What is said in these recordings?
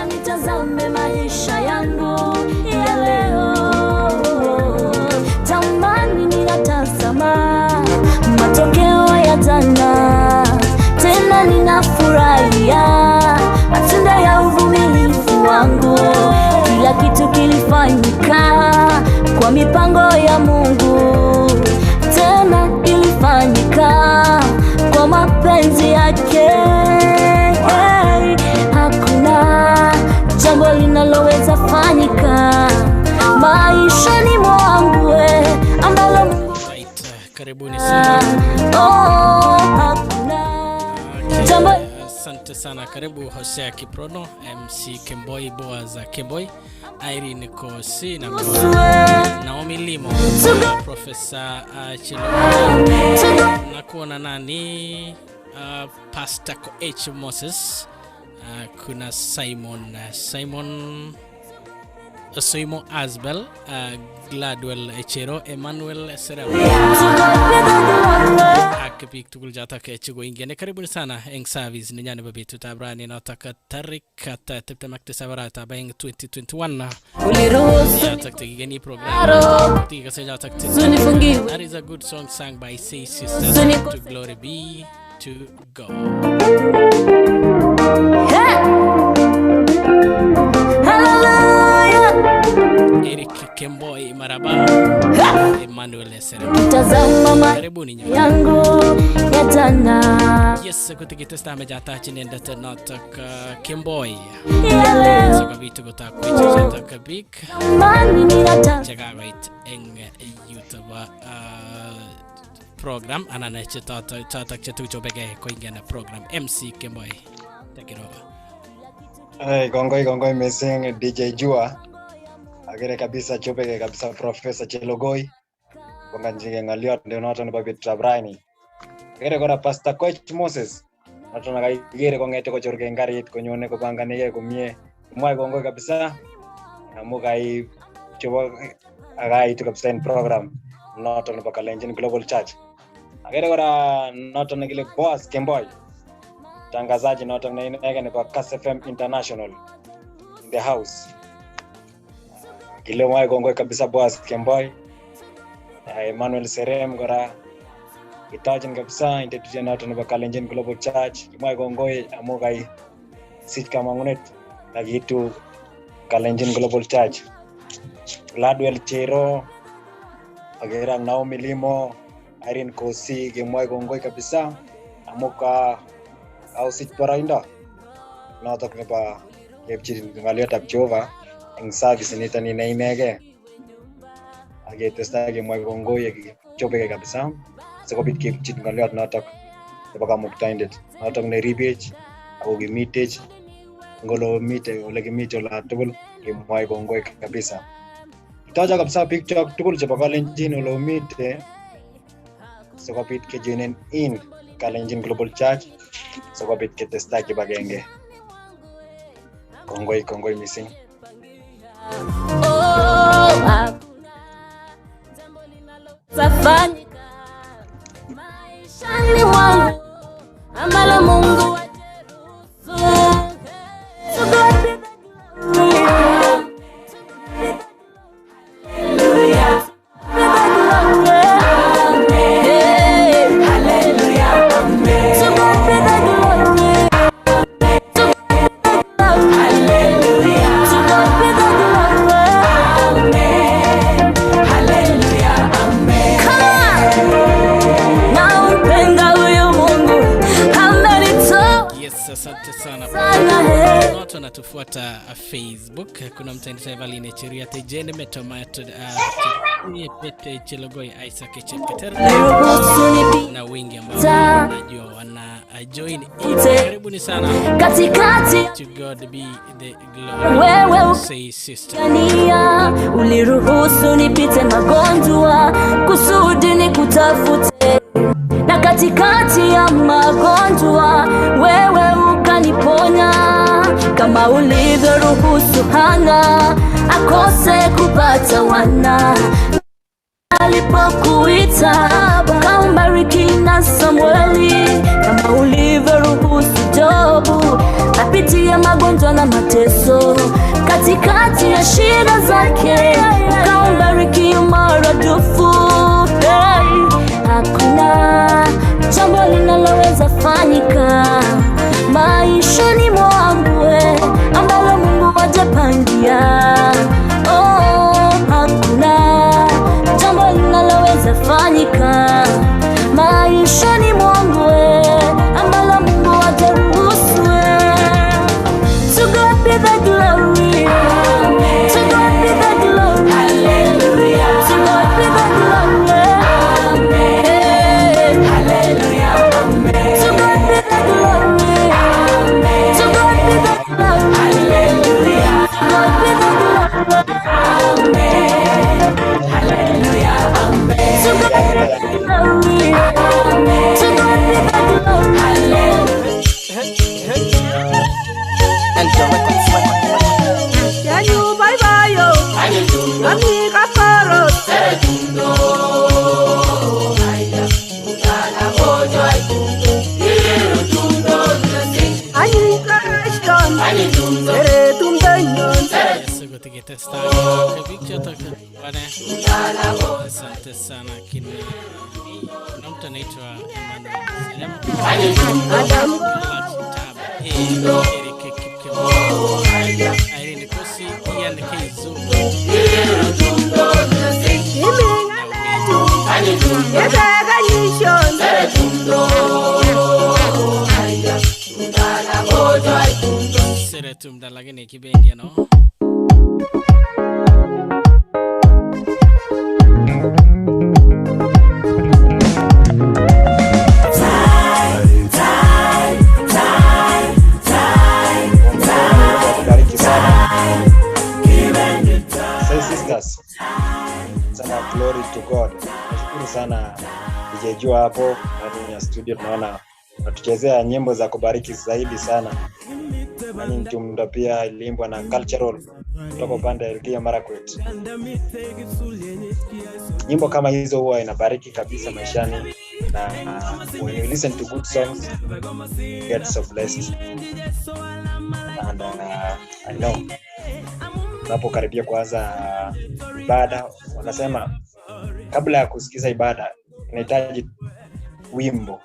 nitazame maisha yangu ya leo. Tamani ninatazama matokeo ya jana, tena ninafurahia matunda ya uvumilivu wangu. Kila kitu kilifanyika kwa mipango ya Mungu, tena ilifanyika kwa mapenzi yake. Hakuna jambo linaloweza fanyika maishani mwangu ambalo Mungu. Karibuni sana. Hakuna jambo. Asante sana. Karibu Hosea Kiprono, MC Kemboy, Boaza Kemboy, Irene Kosi na Naomi Limo, Professor Chilo, na kuona nani, Pastor H. Moses, kuna Simon Asbel, Gladwell Echero, Emmanuel Serem. Akipik tugul jata ke chigo ingene. Karibuni sana eng service ni nyane babitu tabrani na taka tarik kata teptemakte sabarata bayeng 2021. Jata kigeni program. Tiga se jata kigeni. That is a good song sung by Say Sisters. To glory be to God. Eric Kemboy Maraba, Emmanuel Serem. Karibuni yangu ya jana. Yes, kutikita stame jata chini ndata natak Kemboy. So kabitu kota kuichita kabik. Mani ninataka Chagawait eng YouTube program anana chita chetu chobege koingana program MC Kemboy. Take it over. Hey, gongoi missing DJ Jua. Agere kabisa chopeke kabisa Professor Chelogoi. Konga njinge ngaliot ndio nato ni babit trabrani. Agere kora Pastor Coach Moses. Nato na gere kongete ko chorge ngarit konyone ko banganege kumie. Mwa gongoi kabisa. Amugai chobo agai tu kabisa in program. Nato ni Kalenjin Global Church. Agere kora nato na gile Boss Kemboy. Tangazaji nato na inege ni Kass FM International in the house. Kile mwa gongoi kabisa Boss Kemboy, Emmanuel Serem gora itajin kabisa institution nato na Kalenjin Global Church. Mwa gongoi amugai sit kama ngunet nagitu Kalenjin Global Church. Gladwell Chero agera Naomi Limo, Irene Kosi gemwa gongoi kabisa amuka au sit parainda nato kwa kepchirin ngaliot ab Jehova eng service nito ni nainege agetesta gemwa gongoi chopeke kabisa sikobit kepchit ngaliot natok nebo kamuktaindet natok ne ribech au gimitech ngolo mite ole gimite ola tugul gemwa gongoi kabisa. Itaja kabisa picture tugul chebo Kalenjin ole mite sikobit kejenen in Kalenjin Global Church sikobit ketesta kibagenge. Kongoi missing. Safanyika maishani mwangu ambalo Mungu wajeruhusu. So God be the glory. Hallelujah. Be the glory. Amen. Hallelujah. Amen. So God be the glory. Hallelujah. So God be the glory. Amen. Hallelujah. Amen. Come on. Nampenda huyu Mungu. Amenitoa. Yes, asante sana. Watu natufuata Facebook. Kuna mtandao Valine Chiria Tejene Metomato Pete Chelogoi Isaac Chepketer na wengi ambao najua wana join. Karibuni sana. Katikati To God be the glory. Wewe Say sister. Uliruhusu nipite magonjwa kusudi nikutafute, na katikati ya magonjwa wewe ukaniponya, kama ulivyoruhusu Hana akose kupata wana alipokuita ukambariki na Samueli, kama ulivyoruhusu Jobu apitie magonjwa magonjwa na mateso, katikati ya shida zake ukambariki maradufu. Hakuna jambo linaloweza fanyika maishani mwangu ambalo Mungu hajapangia. Hakuna jambo linaloweza fanyika maishani mwangu ambalo Mungu hajaruhusu. To God be the glory. To God be the glory. Hallelujah. To God be the glory. Amen. Hallelujah. Amen. To God be the glory. Amen. To God be the glory. Hallelujah. To God be the glory. Amen. Hallelujah. Amen. To God be the glory. Amen. To God be the glory. Hallelujah. Yanyu bye bye yo. Ami kaparo. Ani karashton. Tere tumdanyon. Sigoti testa kabikcha tak wane. Asante sana kini namta naitwa Emmanuel. Adam Erike kipkemo. Irene Kosi Ian Keizo. Seretum dalagene kibendia no. Sana glory to God. Nashukuru sana DJ Jua hapo ndani ya studio, tunaona natuchezea nyimbo za kubariki zaidi sana. Nani mtumda pia iliimbwa na cultural kutoka upande wa Elgeyo Marakwet. Nyimbo kama hizo huwa inabariki kabisa maishani, na when you listen to good songs you get so blessed. And I know unapokaribia kuanza ibada, wanasema kabla ya kusikiza ibada inahitaji wimbo.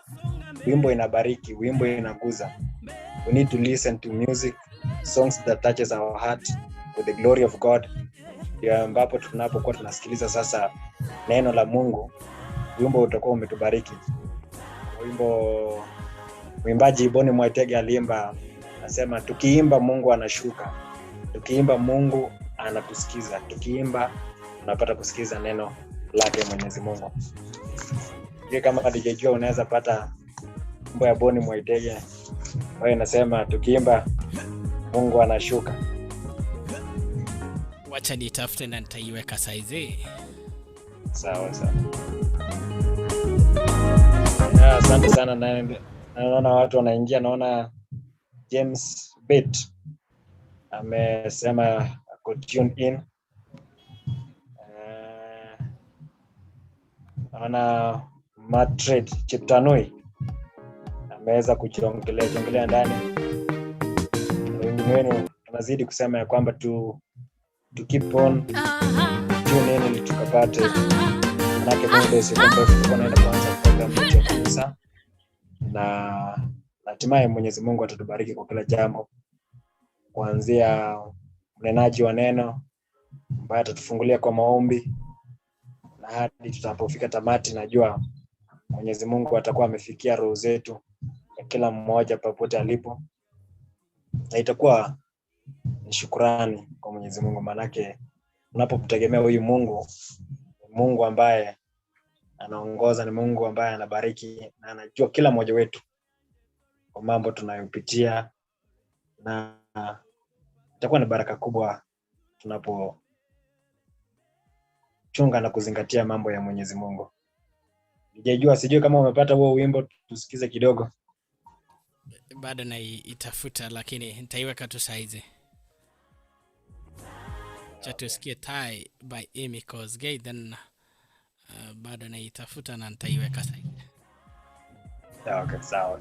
Wimbo inabariki, wimbo inaguza. We need to listen to music, songs that touches our heart with the glory of God. Ndio ambapo tunapokuwa tunasikiliza sasa neno la Mungu, wimbo utakuwa umetubariki. Mwimbaji Boni Mwaitege aliimba, anasema tukiimba Mungu anashuka. Tukiimba Mungu anatusikiza. Tukiimba tunapata kusikiza neno lake Mwenyezi Mungu. Hiyo kama DJ Jua unaweza pata wimbo ya Boni Mwaitege ambayo inasema tukiimba Mungu anashuka. Wacha nitafute na nitaiweka saizi. Sawa. Asante sana. Naona watu wanaingia, naona James Bett amesema ako tune in. Naona Madrid Chiptanui ameweza kujongelea ndani. Wengine tunazidi kusema ya kwamba to keep on tune in ili tukapate, manake muda usio mrefu tunaenda kuanza program yetu ya kanisa, na hatimaye Mwenyezi Mungu atatubariki kwa kila jambo, kuanzia mnenaji wa neno ambaye atatufungulia kwa maombi, na hadi tutapofika tamati najua Mwenyezi Mungu atakuwa amefikia roho zetu ya kila mmoja popote alipo, na itakuwa ni shukrani kwa Mwenyezi Mungu, manake unapomtegemea huyu Mungu ambaye anaongoza, ni Mungu ambaye anabariki na anajua kila mmoja wetu kwa mambo tunayopitia, na itakuwa ni baraka kubwa tunapo chunga na kuzingatia mambo ya Mwenyezi Mungu. Nijajua, sijui kama umepata huo wimbo, tusikize kidogo. Bado na itafuta, lakini nitaiweka tu saizi. Chatusikie Tai by Amy Kosgei, then bado na itafuta na nitaiweka saizi. Okay, sawa.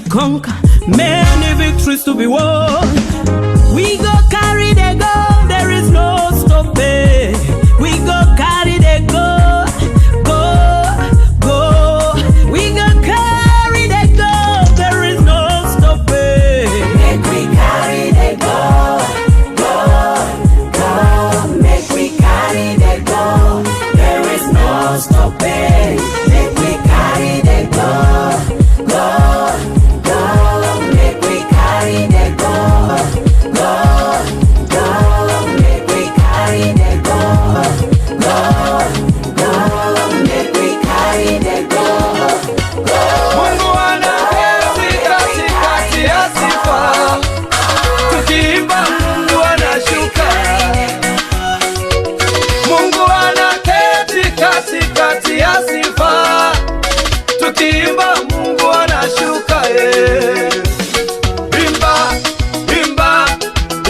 to conquer, many victories to be won. We go carry the goal, there is no stopping. We go carry the goal, go. We go carry the goal, there is no stopping. Make we carry the goal, go. Make we carry the goal, there is no stopping. Make we carry the goal, go. Make we carry the goal, go. Make we carry the goal, go. Make we carry the goal, Mungu anaketi katikati ya sifa, tukiimba Mungu anashuka. Mungu anaketi katikati ya sifa, tukiimba Mungu anashuka. Imba, imba,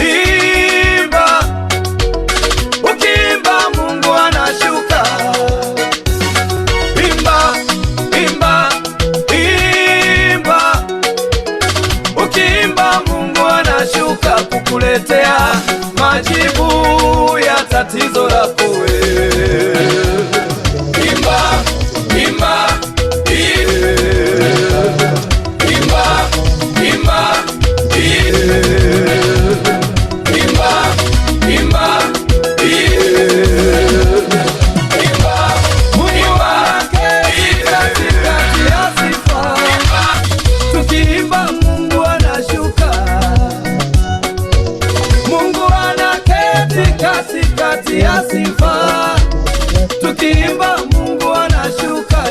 imba, ukiimba Mungu anashuka. Imba, imba, imba, ukiimba Mungu anashuka kukuletea majibu ya tatizo lako wewe. Imba, imba, imba, imba, imba, imba, Mungu anaketi katikati ya sifa, tukiimba Mungu anashuka. Mungu anaketi katikati ya sifa, tukiimba Mungu anashuka.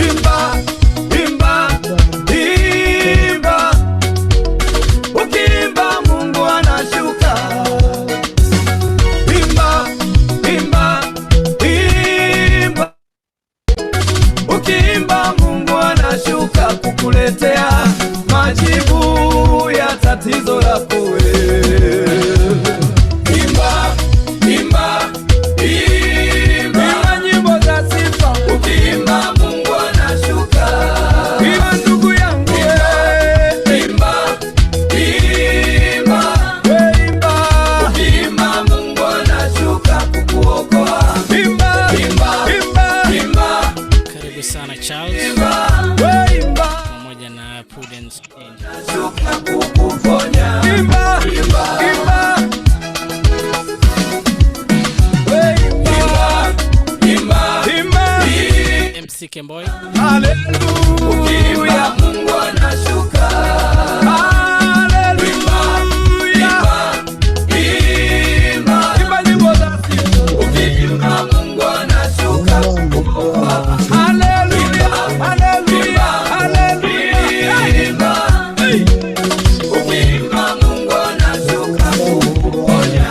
Imba, imba, imba, ukiimba Mungu anashuka. Imba, imba, imba, ukiimba Mungu anashuka kukuletea majibu ya tatizo lako wewe. Imba, imba, imba nyimbo za sifa, ukiimba Mungu anashuka. Imba ndugu yangu, imba, imba, imba, ukiimba Mungu anashuka kukuokoa. Imba, imba, imba, imba, Karibu sana Charles imba, pamoja na Prudence Angel. anashuka kukuponya. Imba, imba, imba, imba, imba, MC Kemboy, haleluya, Mungu anashuka. Haleluya, imba, imba nyimbo za sifa, ukiimba Mungu anashuka. Haleluya, haleluya, haleluya, imba, ukiimba Mungu anashuka kukuponya.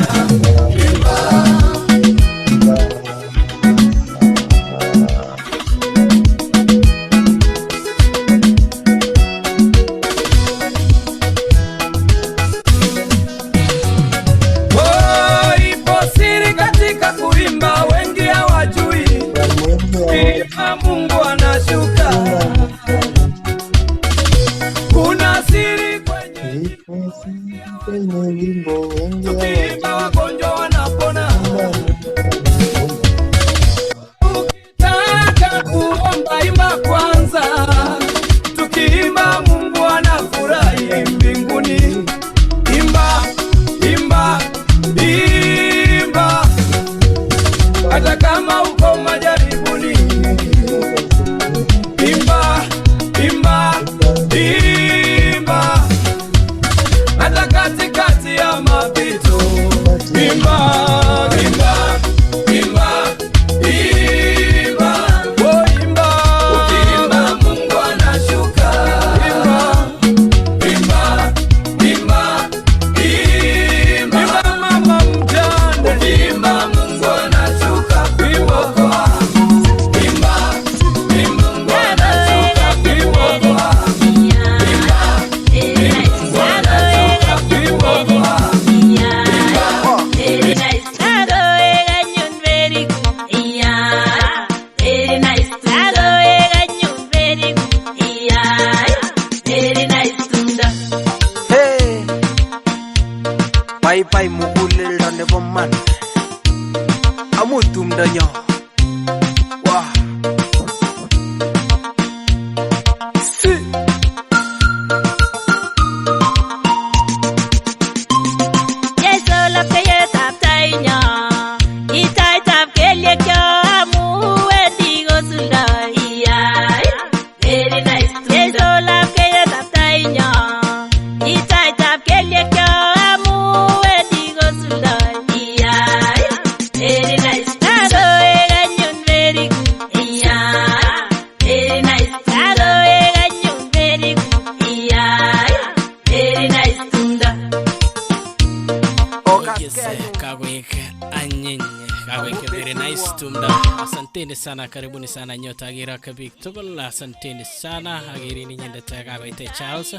karibuni sana nyota agira kabik tugul, asanteni sana. Agiri ni nyende kabaite Charles,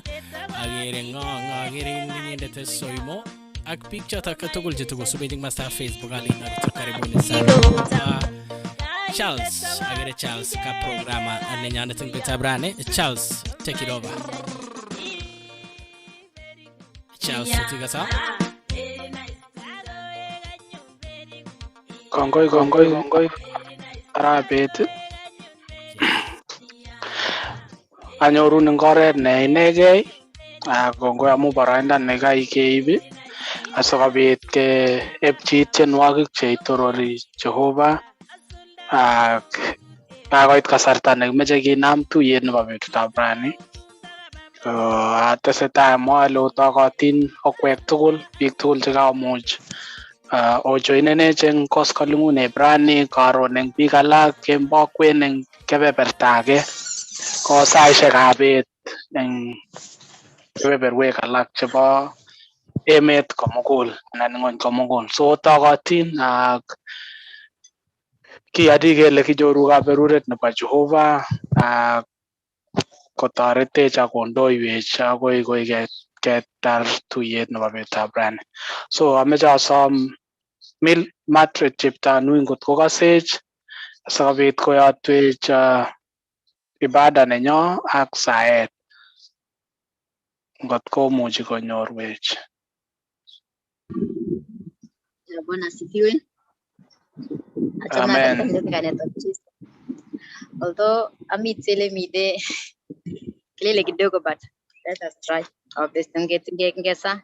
agiri ngong, agiri ni nyende Soimo. Ak bik chota katugul jitugo subeding master Facebook ali na karibuni sana. Charles, agiri Charles ka programa ane nyanda tingbe tabrane. Charles, take it over. Charles, tiga sa. Kongoi arabet anyoru ning oret ne inegei kongoi amu boroindo ne kaikeibi asikobit ke epchi tienwogik cheitorori Jehova ak kakoit kasarta nekimeche kinam tuyet nebo betutab rani. Atesetai amwae lotokotin okwek tugul, biik tugul chekamuch ojoinenech eng koskoling'ut rani, karon eng biik alak kemboi kwen eng kebeberta age, ko saisiekab bet eng kebeberwek alak chebo emet komugul anan ng'ony komugul. So otokotin ak kiyani kele kinyoru kaberuret nebo Jehova ak kotoretech ak kondoiwech akoi ketar tuyet nebo betutab rani. So ameche asom Margaret Cheptanui ngot kokasech asikobit koyotwech ibada nenyo ak saet ngot komuchi konyorwech. Bwana asifiwe. Amen. Although Amit Sele mide kilele kidogo, but let us try our best and get ngesa.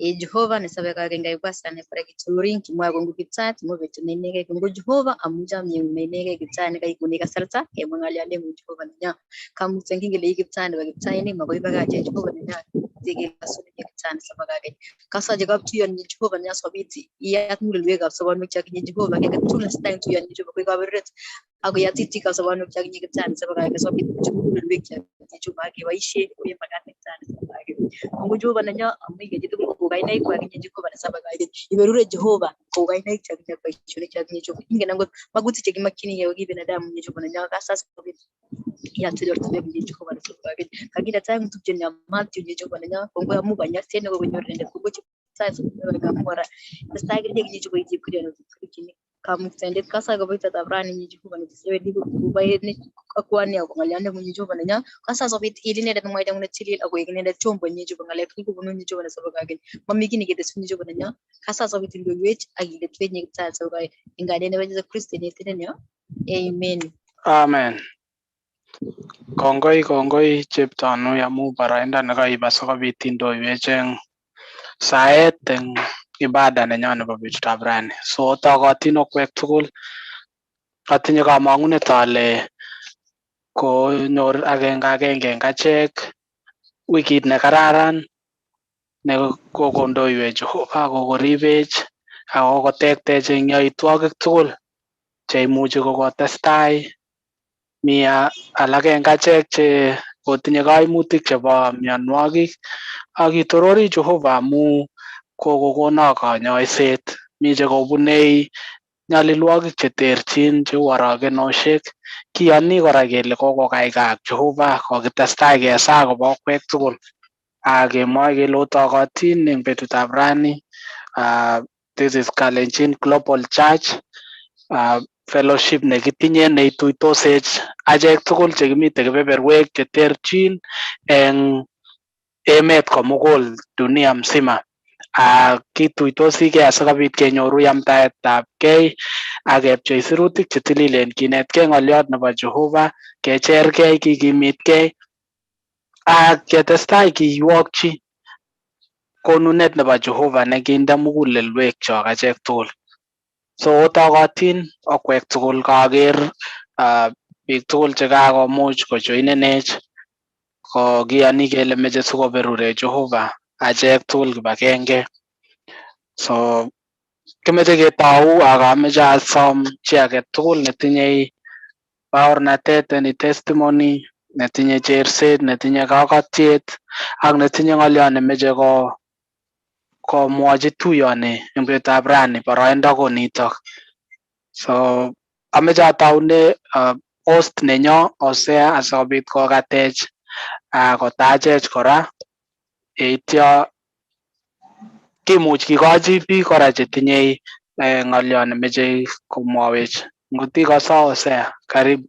Jehova nisabeka kengai basta ne para kituring kimwa kongu kitsa timo betu nenege kongu Jehova amuja myenege kitsa ne kai kunika salsa ke mangali ale mu Jehova nya kamu tsengi ngele kitsa ne kitsa ini magoi baga Jehova nya tige kasuni kitsa ne sabaga ke kasa jagab tu yon Jehova nya sobiti iyat mulul wega saban mukcha ke Jehova ke tula stang tu yon Jehova ko gaberret ako yatiti ka saban mukcha ke kitsa ne sabaga ke sobiti mulul wega Jehova ke waishe ko yemaga kitsa ne sabaga ke kongu Jehova nya amige jitu kugainai kwa kinyi Jehova na sabaga iberure Jehova kugainai chaknya kwa shule chaknya Jehova ingena ngo maguti cheki makini ya gibe na damu nye Jehova na nyaka sasa ya tuyo tuyo nye Jehova na sabaga kagira time tujenya matu nye Jehova na nyaka kongo ya muba nya sene ko nyorende kongo sasa ka mora sasa gide nye Jehova iti kuri no kuri kamu tende kasa go bita tabrani nye Jehova na sewe di kubai ni akwani ya ngaliane nye Jehova na nyaka kasa so bit ili ne da mwaida ngone tilil ako igene da chombo nye Jehova ngale kiko bunu nye Jehova na sabaga mamikini gede sunni Jehova na nyaka kasa so bit ndo wech agide twenye kitsa sabaga ingade ne baje Kristo ne tene amen. Amen. Kongoi Cheptanui amu boroindo nekaiib asikobit indoiwech eng saet eng ibada nenyo nebo betutab rani. So otokotin okwek tugul, atinye kamang'unet ale konyor agenge eng achek wikit nekararan ne kokondoiwech Jehova, kokoribech ak kotektech eng yoitwogik tugul cheimuchi kokotestai. Mi alak eng achek che kotinye kaimutik chebo mionwogik ak kitorori Jehova amu kokokono kanyoiset. Mi chekobunei nyalilwogik cheterchin cheu orokenosiek. Kiyoni kora kele kokokaika ak Jehova, kokitestai kesa akobo okwek tugul ak kemwoe kele otokotin eng betutab rani. This is Kalenjin Global Church fellowship nekitinye neituitosech achek tugul chekimite kebeberwek cheterchin eng emet komugul, dunia mzima. Kituitosikei asikobit kenyoru yamtaetab kei ak kepchei sirutik chetililen, kinetkei ng'oliot nebo Jehova, kecherkei, kikimitkei ak ketestai kiywokchi konunet nebo Jehova nekinde mugulelwekchok achek tugul. So otokotin okwek tugul, kaker biik tugul chekakomuch kojoinenech, ko kiyoni kele meche sikoberure Jehova achek tugul kibagenge. So kimeche ketou ak ameche asom chi age tugul netinye baornatet, any testimony, netinye cherset, netinye kakatiet ak netinye ng'oliot nemeche komwochi tuyoni eng betutab rani, boroindo ko nitok. So ameche ataune host nenyo Osea asikobit kokatech kotachech kora yeityo kimuch kikochi biik kora chetinye ng'olyo nemeche komwawech. Ngot ikose Osea, karibu.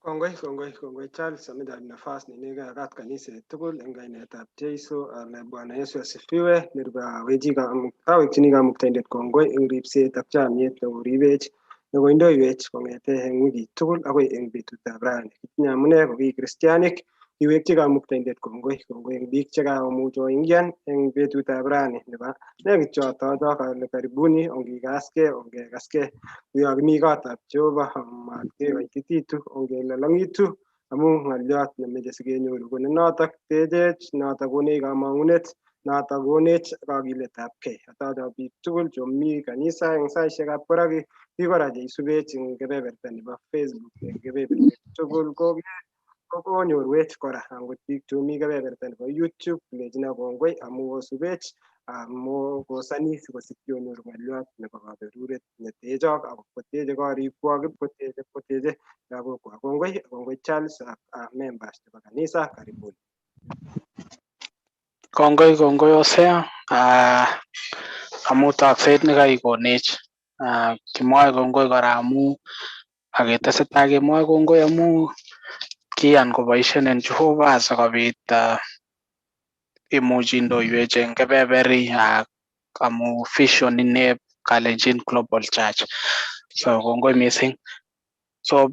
Kongoi Charles, ameja nafasi ninege akat kanisa tugul en kainetab Jeiso na Bwana Yesu asifiwe. Nirba wejiga kawekchiniga muktaindet kongoi en ripset ak chamiet nekoribech nekoindoiwech kong'ete en wikit tugul akoi en betutab rani. Kitinye amune ko ki kristianik kiwekyi kamuktaindet kongoi en biik chekakomuch koingian en betutab rani nebo nekit choto kale karibuni ongekaskei uyo kimi kotab Jehova matkekoitititu ongelolongitu amu ng'olyot nemeche sikenyoru ko nenotok techech, notok konech kamang'unet, notok konech kakiletabgei. Atacho biik tugul chomi kanisa eng saishekab koraki biik kora cheisubech eng kebeberta nebo Facebook eng kebeberwek tugul konyorwech kora angot biik chomi kebeberta nebo YouTube lechino kongoi amu kosubech amu kosani sikosikyi konyor ng'olyot nebo kaberuret netechok ak koteche korikwok koteche lagokwak. Kongoi Charles ak members chebo kanisa, karibuni. Kongoi Osea amu takset nekaikonech. Kimwae kongoi kora amu aketesetai kemwae kongoi amu kiyan koboisien en Jehova asikobit imuch indoiwech eng kebeberi amu vision ine Kalenjin Global Church. So kongoi mising. So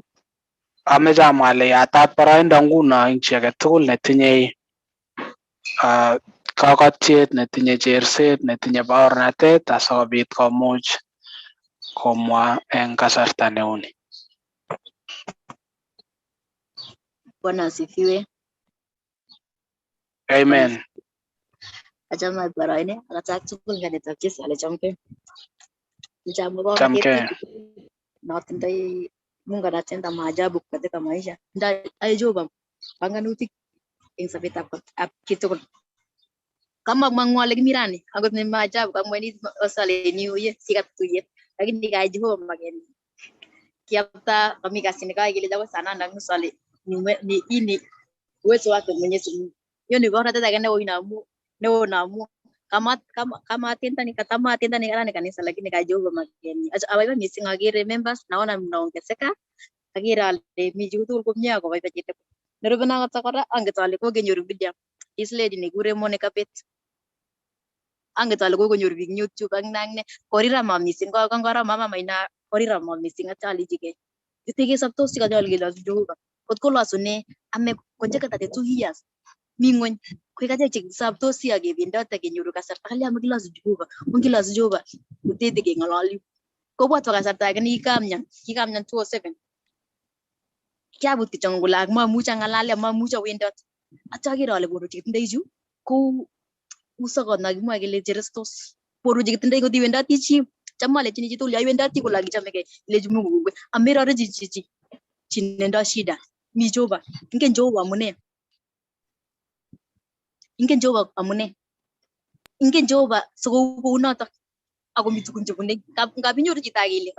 ameche amwa ale yatat boroindo nguno eng chi age tugul netinye kakatiet, netinye cherset, netinye baornatet asikobit komuch komwa eng kasarta neuni. Bwana asifiwe. Amen. Achame baraine akatak tugul nganetab Jesu ale chamke. Mchamko kwa Chamke. natindoi Mungu anatenda maajabu katika maisha. Ndai Jehova panganutik eng sobetab kitugul. Kama mangwale kimirani akot ni maajabu kama ni osale ni uye sikatuye. Lakini kai Jehova mageni. Kiapta kami kasini kai kile jago sana na musale ni ini uwezo wake Mwenyezi Mungu. Hiyo ni bora tata kende namu kama atenda ni kana kanisa lakini kai Jehova mageni. Acha missing agere members naona mnaongezeka. Agere ale mi jutu komye ako baibajite. Nerube na katakora angetale ko kenyoru video. This lady ni kure Monica Bet. Angetale ko konyoru big YouTube ak nangne korira ma missing ko kangora mama maina korira ma missing atali jike. Yutige sabtos ka jol gila Jehova. Kot ko lasune ame konjeka 32 years. Mingwen ko kaje chik sabtos ya ge binda ta kenyoru kasarta kali am gilas Jehova. Mun gilas Jehova. Utete ke ngalali. Ko bwat kasarta gani kikamnyan 207. Kiabut kichong gulag mamuch angalale mamuch awendot achagir ale boru chitindoi ju ko usakot na kimwa kele cherestos boru chitindoi ko diwendoti chi chamale chini chitul ya wendoti ko lagi chameke ile ju Mungu gwe amira re chichi chinendo shida mi Jehova ingen Jehova amune ingen Jehova so ko unoto ako mitukun chebune ngabinyoru chita kile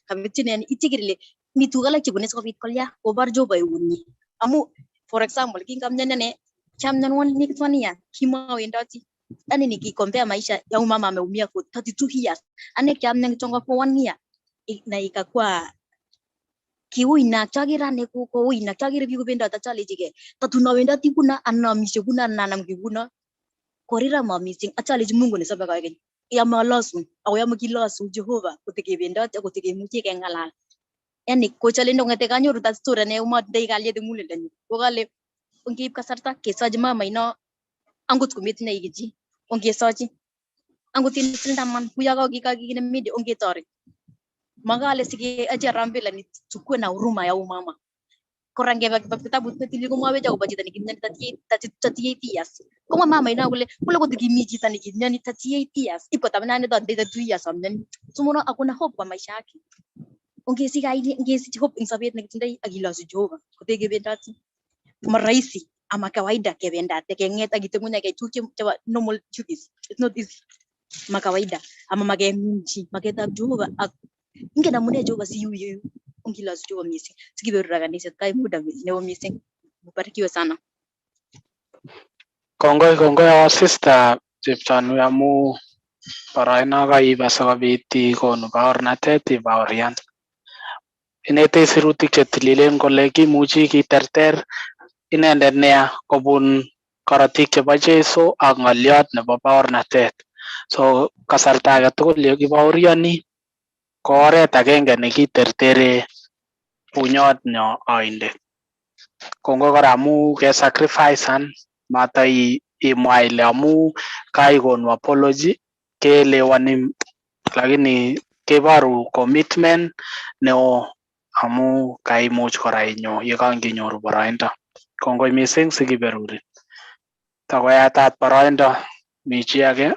kabitinen itigirle mitu galak chebune so bit kolya obar Jehova yuni amu for example kingamnyanane chamnyan one nick 1 year kima wendoti yani nikicompare maisha ya mama ameumia for 32 years ane chamnyan chonga for 1 year na ikakuwa kiuina chagira ne ko uina chagira bi kubenda ta chale jige tatuna wendoti kuna anamishe kuna nanam kibuna korira ma missing achale Mungu ne sabaka yake ya malasu au ya mkilasu Jehova kutike wendoti kutike muche kengalal yani ko chale ndongete kanyoru ta story ne uma dei galie de mule dani ko gale ongi kasarta kesaji mama ino angut kumit ne igiji ongi saji angut tin man kuya ga gi ne midi ongi tori magale sige aje rambela ni tukue na huruma ya mama korange ba kitabu tili ko mawe jago bajita ni kinyan 38 years ko mama ina kule ko digimiji tani kinyan 38 years ipo tabana ne da 2 years amnen sumuno akuna hope kwa maisha yake ongezi kaidi ongezi hope insabet na kitindai agila su Jehova kutege bendati marahisi ama kawaida ke bendate ke ngeta gitemunya ke chuche normal duties it's not easy makawaida ama magemji maketa Jehova ingen amune Jehova si yuyu ungilazu Jehova missing sikiberura kanisa kai muda newo missing. Mbarikiwe sana. Kongoi sister Cheptanui amu boroino kaib asikobit ikonu baornatet ibaorian. Inetech sirutik chetililen kole kimuchi kiterter inendet nea kobun korotik chebo Jesu ak ng'oliot nebo baornatet. So kasarta age tugul ye kibaoriani ko oret agenge nekitertere bunyot nyo oindet. Kongoi kora amu kesacrificean matai imwa ile amu kaikonu apology keelewani, lakini keboru commitment neo amu kaimuch kora inyo yekangenyoru boroindo. Kongoi missing sikiberurin. Takoyatat boroindo mi chi age?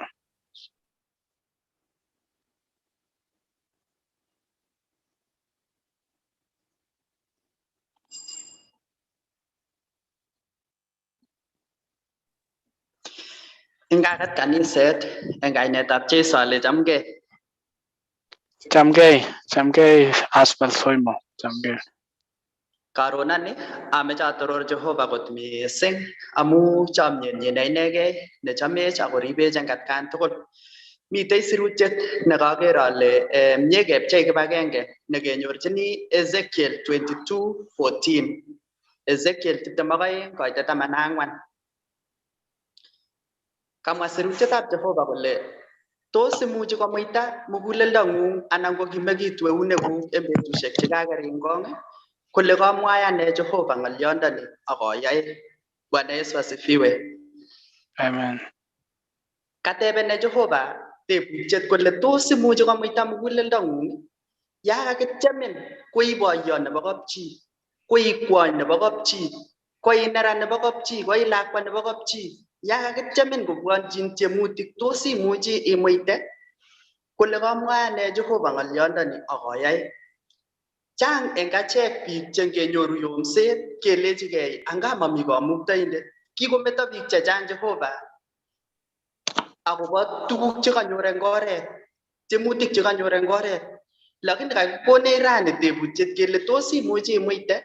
Ingakat kaniset eng kainetab Jesu ale chamgei. Chamgei Aspel Soimo, chamgei. Karon ani ameche atoror Jehova kot missing amu chomyenyi ne inegei nechamech akoribech eng atkan tugul. Mitei sirutiet nekaker ale mie kepchei kibagenge nekenyorchini Ezekiel 22:14. Ezekiel 22 koite 14. Kamwa sirutietab Jehova kole tos imuchi komuita muguleldong'ung anan ko kimekitu euneguk eng betusiek chekakeringon kole kamwae ane Jehova ng'olyondoni akoyai. Bwana Yesu asifiwe. Amen. Katebene Jehova tebutiet kole tos imuchi komuita muguleldong'ung ya kakityemin koi boiyot nebo kapchi, koi kwony nebo kapchi, koi neran nebo kapchi, koi lakwa nebo kapchi, ya kakityemin kobwonchin tyemutik tos imuchi imuite kole kamwae ane Jehova ng'olyondoni akoyai. Chang eng achek biik chengenyoru yomset kelechigei anga mami kamuktaindet. Kikometo biik chechang Jehova akobo tuguk chekanyor eng oret, tyemutik chekanyor eng oret. Lakini kakikonech rani tebutiet kele tos imuchi imuite,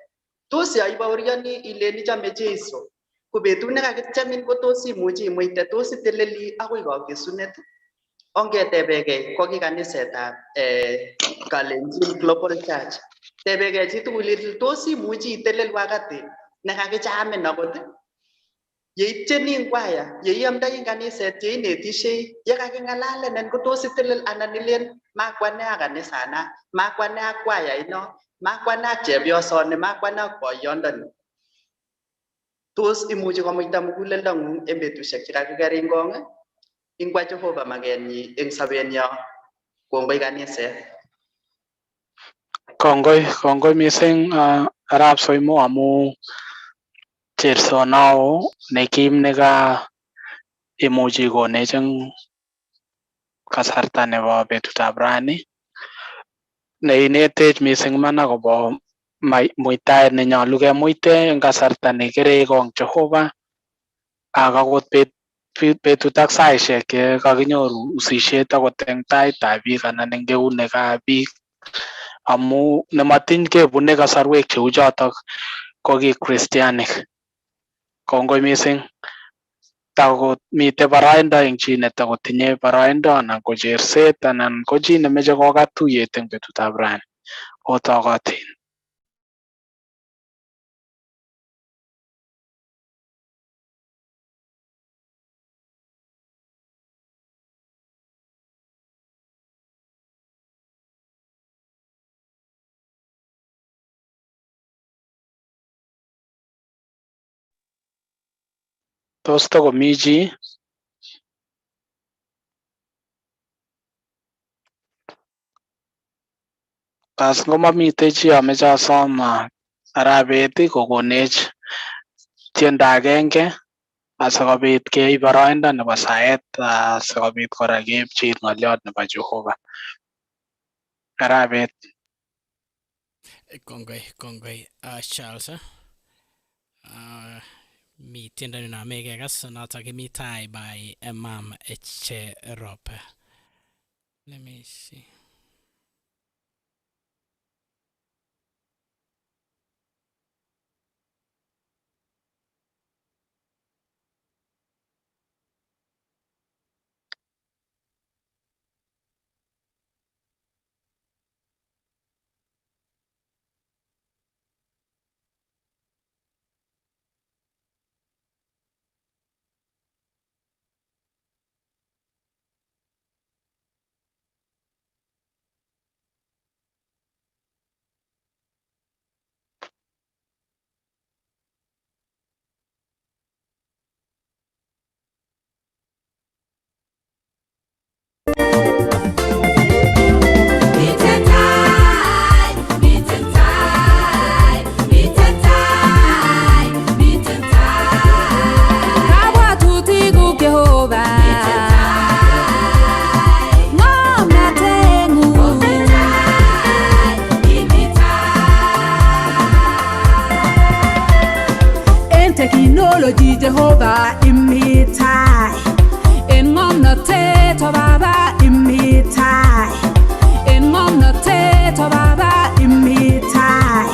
tos yaibaoriani ilen ichame Jeiso ko betut nekakityemin ko tos imuchi imuite, tos iteleli akoi kakesunet. Ongetebegei ko ki kanisetab Kalenjin Global Church. Tebegei chitugul ile tos imuchi itelel wakati nekakichamin akot yeitieni ngwaya, yeiamdoi kaniset, yeinetishei, yekaking'alalenin ko tos itelel anan ilen makwane ak kanisana, makwane ak kwaya ino, makwane ak chepyosoni, makwane ak boyondoni. Tos imuchi komuita muguleldong'ung eng betusiek chekakikeringong? Ingwa Jehova magenyi eng sobenyo. Kongoi kaniset. Kongoi missing Arap Soimo amu chersonao nekim neka imuchi konech eng kasarta nebo betutab rani neinetech missing iman akobo muitaet nenyolu kemuite eng kasarta nekerekong Jehova ak akot betut ak saisiek che kakinyoru usisiet akot eng taitab biik anan eng eunekab biik amu nematiny kebune kasarwek cheu chotok ko ki Christianik. Kongoi missing. Takot mitei boroindo eng chi netakotinye boroindo anan ko cherset anan ko chi nemeche kokat tuyet eng betutab rani otokotin. Tos tokomi chi? Kas ngomamitei chi ameche asom arabet kokonech tiendo agenge asikobit keib boroindo nebo saet asikobit kora keipchi ng'oliot nebo Jehova. Arabet. Kongoi Charles. Mi tiendo ninome kekas notok kimi tai by Imam Cherop. Let me see. technology Jehovah imitai en ngomnotet o baba imitai en ngomnotet o baba imitai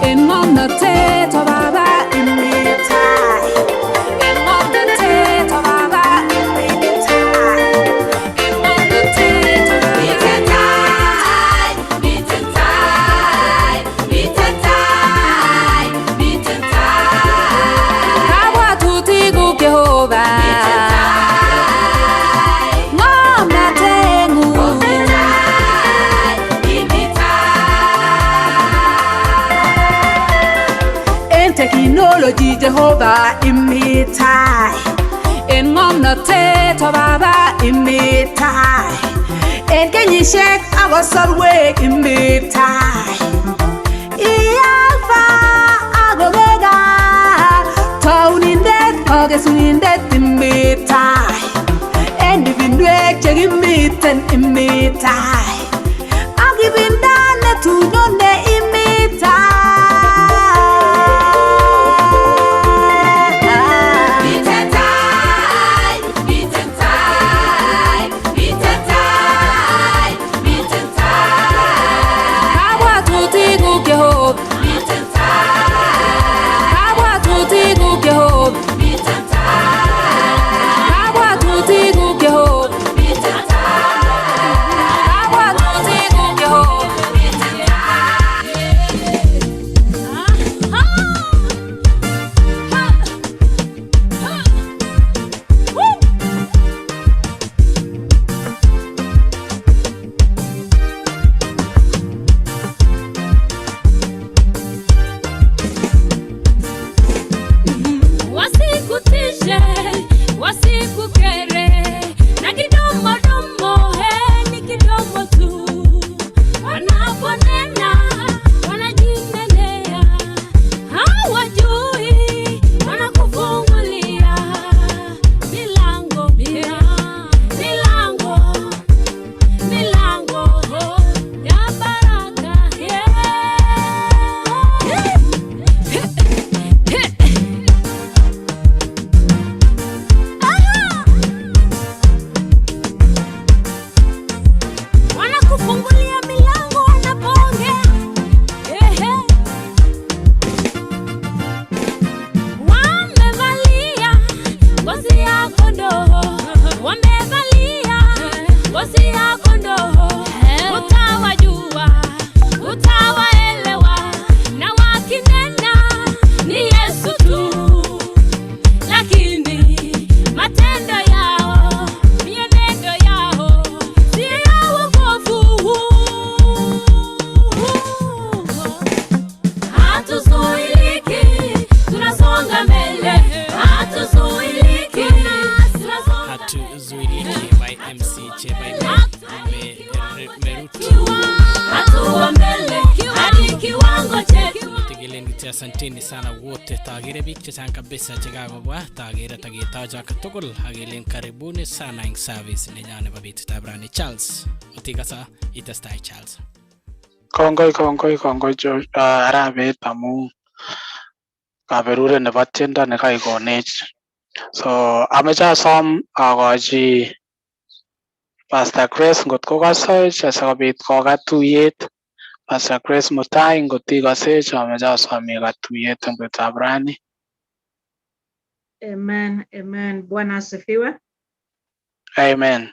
en ngomnotet o baba imitai en ngomnotet o baba imitai en ngomnotet o baba technology Jehovah imitai en ngomnotet o baba imitai en kenyisiek akosorwek imitai Alpha ak Omega taunindet okesunindet imitai en ibinwek chekimiten imitai ak ibinda netunyone imitai asanteni sana wote tagire bik chechang kabisa chekakobwa tagire takitaja katugul agilen karibuni sana eng service nenyane bo betutab rani. Charles otikasa itestai Charles. Kongoi arabet amu kaberuret nebo tiendo nekaikonech. So ameche asom akochi Pastor Grace ngotko kasech asikobit kokat tuyet. Pastor Grace mutai ngoti kasech ameche asom ikat tuyet eng betutab rani. Amen. Bwana asifiwe. Amen.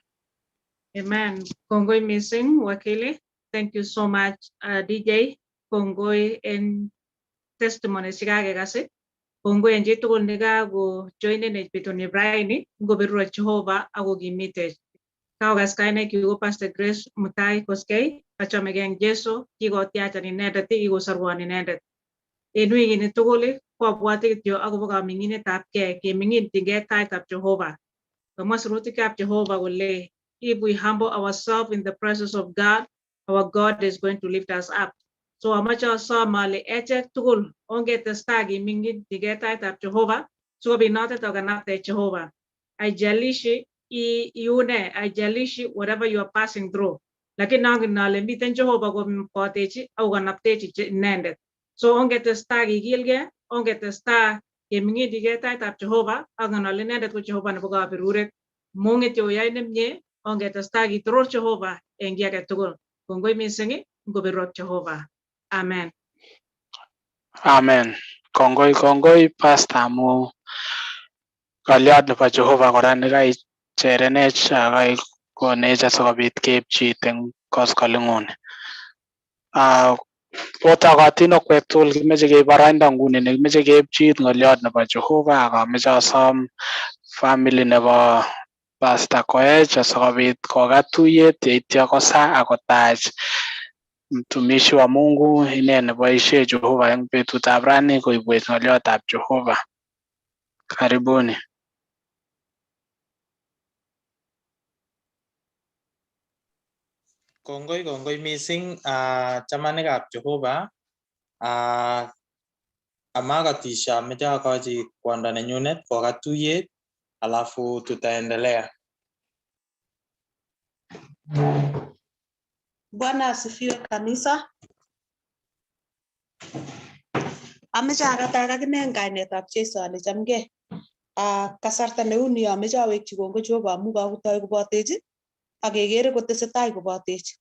Amen. Kongoi missing wakili. Thank you so much DJ. Kongoi en testimony sikakekase. Kongoi en chitugul nekako joinen betuni raini ngoberu Jehova ako kimitech. Kaukas kainaik ko Pastor Grace Mutai Koskei achomegei eng Jesu kikotiachan inendet kikosorwon inendet. En wikini tugul kwabwati kityo akobo kaminginetab kei keming'injingei taitab Jehova. Kamwa sirutikab Jehova kole if we humble ourselves in the presence of God, our God is going to lift us up. So amache asom ale echek tugul ongetestai keming'injingei taitab Jehova sikobit notet okanapte Jehova. Haijalishi iune, haijalishi whatever you are passing through. Lakini nangen ale miten Jehova kotechi au kanaptechi inendet. So ongetestai kikilgei, ongetestai kemingidige taitab Jehova angen ale inendet ko Jehova nebo kaberuret monget yoyai nemie ongetestai kitoror Jehova eng kiy age tugul. Kongoi mising ngoberot Jehova. Amen. Amen. Kongoi pastor amu ng'oliot nebo Jehova kora nekaicherenech konech asikobit keipchi eng koskoleng'uni. Otokotin okwek tugul kimeche keib boroindo nguni nekimeche keipchi ng'oliot nebo Jehova ak ameche asom family nebo Pastor Koech asikobit kokat tuyet yeityo kosa akotach mtumishi wa Mungu ine neboisie Jehova eng betutab rani koibwech ng'oliotab Jehova. Karibuni. Kongoi mising chamanikab Jehova. Amakatisha ameche akochi kwondo nenyunet kokat tuyet alafu tutaendelea. Bwana asifiwe kanisa. Ameche akatak akine eng kainetab Jeiso ale chamgei. Kasarta neuni ameche awekchi kongoi Jehova amu kakotoi kobotech ak kekere kotesetai kobotech.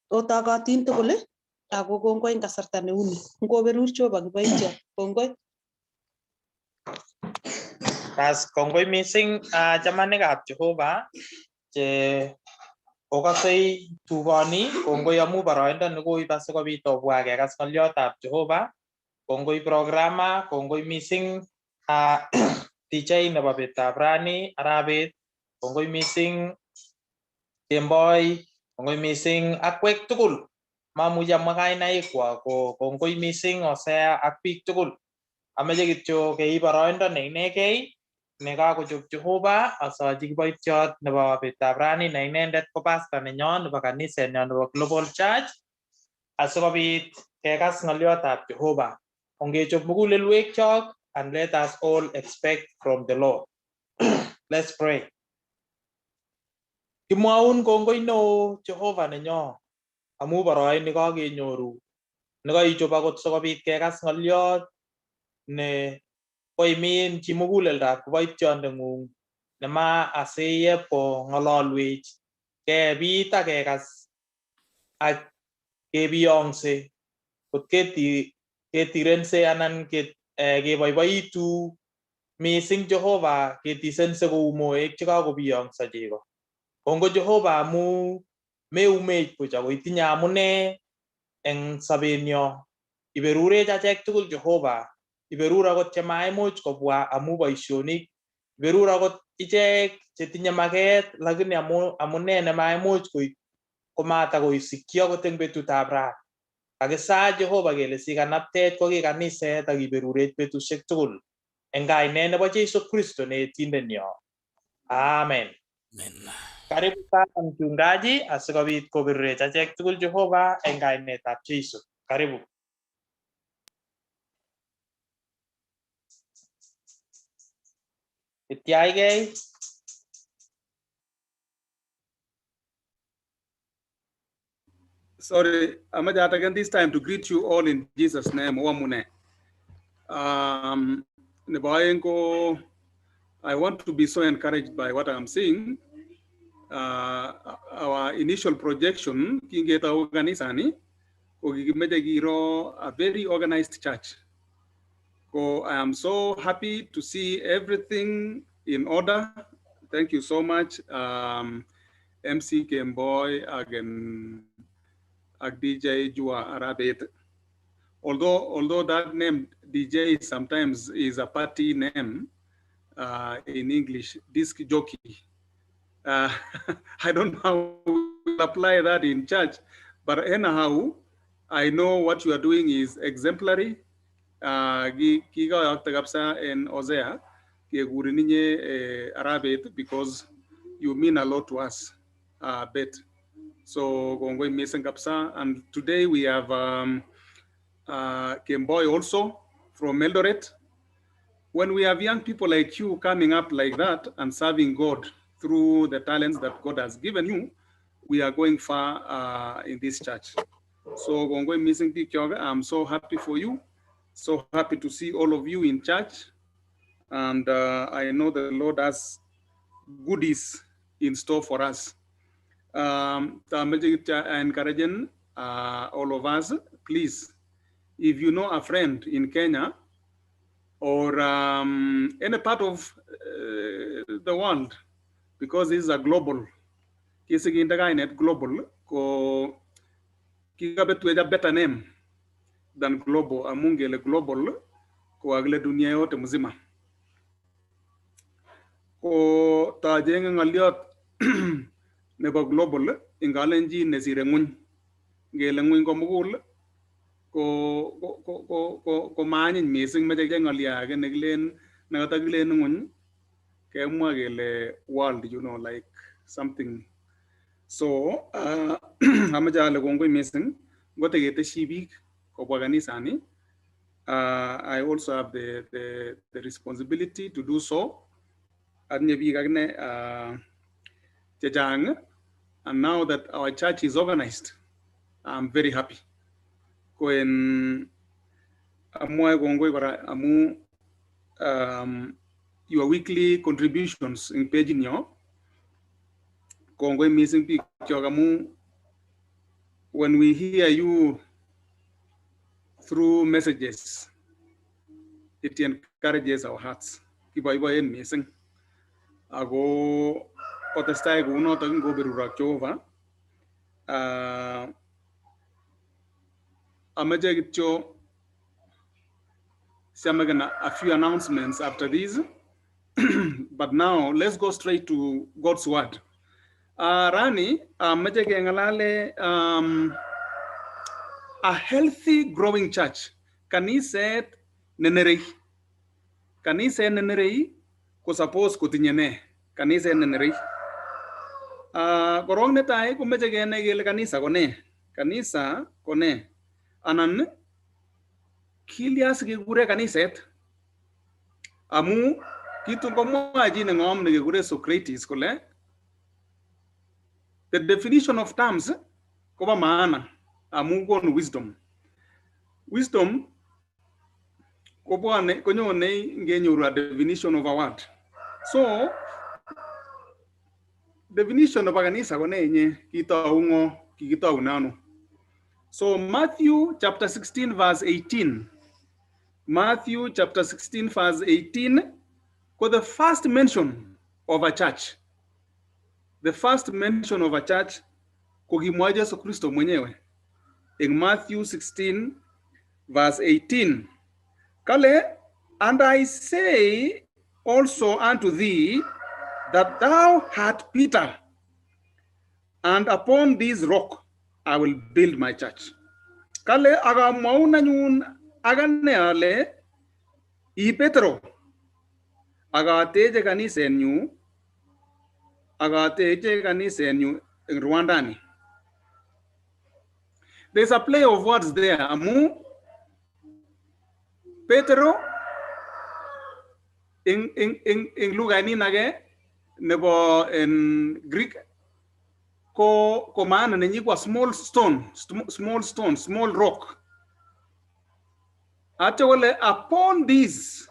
Otokotin tugul ako kongoi eng kasarta neuni. Ngoberur Jehova kiboityo. Kongoi. Kongoi mising chamanikab Jehova che okasei tugoni. Kongoi amu boroindo nekoib asikobit obwa kekas ng'oliotab Jehova. Kongoi programa, kongoi mising DJ nebo betutab rani arabet. Kongoi mising Kemboi, kongoi mising akwek tugul. Mamuchi amwa kainaikwak, kongoi mising Osea ak biik tugul. Ameche kityo keib boroindo neinegei nekakochop Jehova asochi kiboitiot nebo betutab rani ne inendet ko pastor nenyon nebo kanisenyon nebo Global Church asikobit kekas ng'oliotab Jehova. Ongechop mugulelwekchok and let us all expect from the Lord. Let's pray. Kimwaun kongoi neo Jehova nenyo amu boroini kakenyoru nekaichop akot sikobit kekas ng'oliot ne koimin chi muguleldab kiboityondeng'ung nema asiyep ko ng'ololwech kebit ak kekas ak kebiyongse kot ketirense anan keboiboitu mising Jehova ketisense kou moek chekakobiyongso chego. Kongo Jehova amu meumech buch ako itinye amune eng sobenyo. Iberurech achek tugul Jehova. Iberur akot chemaimuch kobwa amu boisionik. Iberur akot ichek chetinye maket lakini amune nemaimuch komatakoisikyi akot eng betutab raa. Kakisa Jehova kele sikanaptet ko ki kaniset ak iberurech betusiek tugul. Eng kainet nebo Jeiso Kristo ne etindenyo. Amen. Karibu sana mchungaji asikobit kobirwech achek tugul Jehova eng kainetab Jeiso. Karibu. Itiaigei. Sorry, Amajat again this time to greet you all in Jesus' name. Wamune. Nebayengo, I want to be so encouraged by what I'm seeing. Our initial projection, Kingeta Organisani, a very organized church. So I am so happy to see everything in order. Thank you so much, MC Gameboy, again, DJ Jua Arabet. Although that name DJ sometimes is a party name in English, disc jockey. I don't know how to apply that in church, but anyhow, I know what you are doing is exemplary. Kiga Yaktagapsa and Osea, Arabet, because you mean a lot to us, bet. So Gongwe Mason Kapsa, and today we have Kemboy also from Eldoret. When we have young people like you coming up like that and serving God through the talents that God has given you, we are going far in this church. So Gongwe Missing Kyoga, I'm so happy for you. So happy to see all of you in church. And I know the Lord has goodies in store for us. Encouraging all of us, please, if you know a friend in Kenya or any part of the world, because this is a global, global, a better name than global, amungele global, ko agle dunia yote mzima. Ko tajeng ngaliot nebo global ingalenji nesire nguny ngele nguny ko mugul ko manyin mising meche ke ngaliage negilen nagatagilen nguny kemwa kele world, you know, like something. So amajale kongoi mising ngote keteshi biik kobwa kanisani. I also have the responsibility to do so. And now that our church is organized, I'm very happy. When your weekly contributions in page in your missing picture, when we hear you through messages, it encourages our hearts. Keep missing. Ago potestai go not go berurak Jehova. A few announcements after these. But now let's go straight to God's word. Rani, a healthy growing church. Kanisa nenerei. Kanisa nenerei ko suppose kutinyene. Kanisa nenerei. Korong netai kumeche kenai kele kanisa kone. Kanisa kone. Anan kilias kekure kaniset. Amu kitun komwachi neng'om nekekure Socrates kole the definition of terms koba maana amu konu wisdom. Wisdom kobwane konyone ngenyoru a definition of a word. So definition of kanisa kone yenye kitau ngo kikitau nano. So Matthew chapter 16 verse 18. Matthew chapter 16 verse 18 for the first mention of a church. The first mention of a church kukimwa Yesu Kristo mwenyewe. In Matthew 16 verse 18. Kale, and I say also unto thee that thou art Peter, and upon this rock I will build my church. Kale aga mauna nyun agane ale I Petro aga teje kanisenyu in Rwandani. There's a play of words there. Amu Petro in lugha nage nebo in Greek ko maana nenyi kwa small stone, small rock. Actually, upon this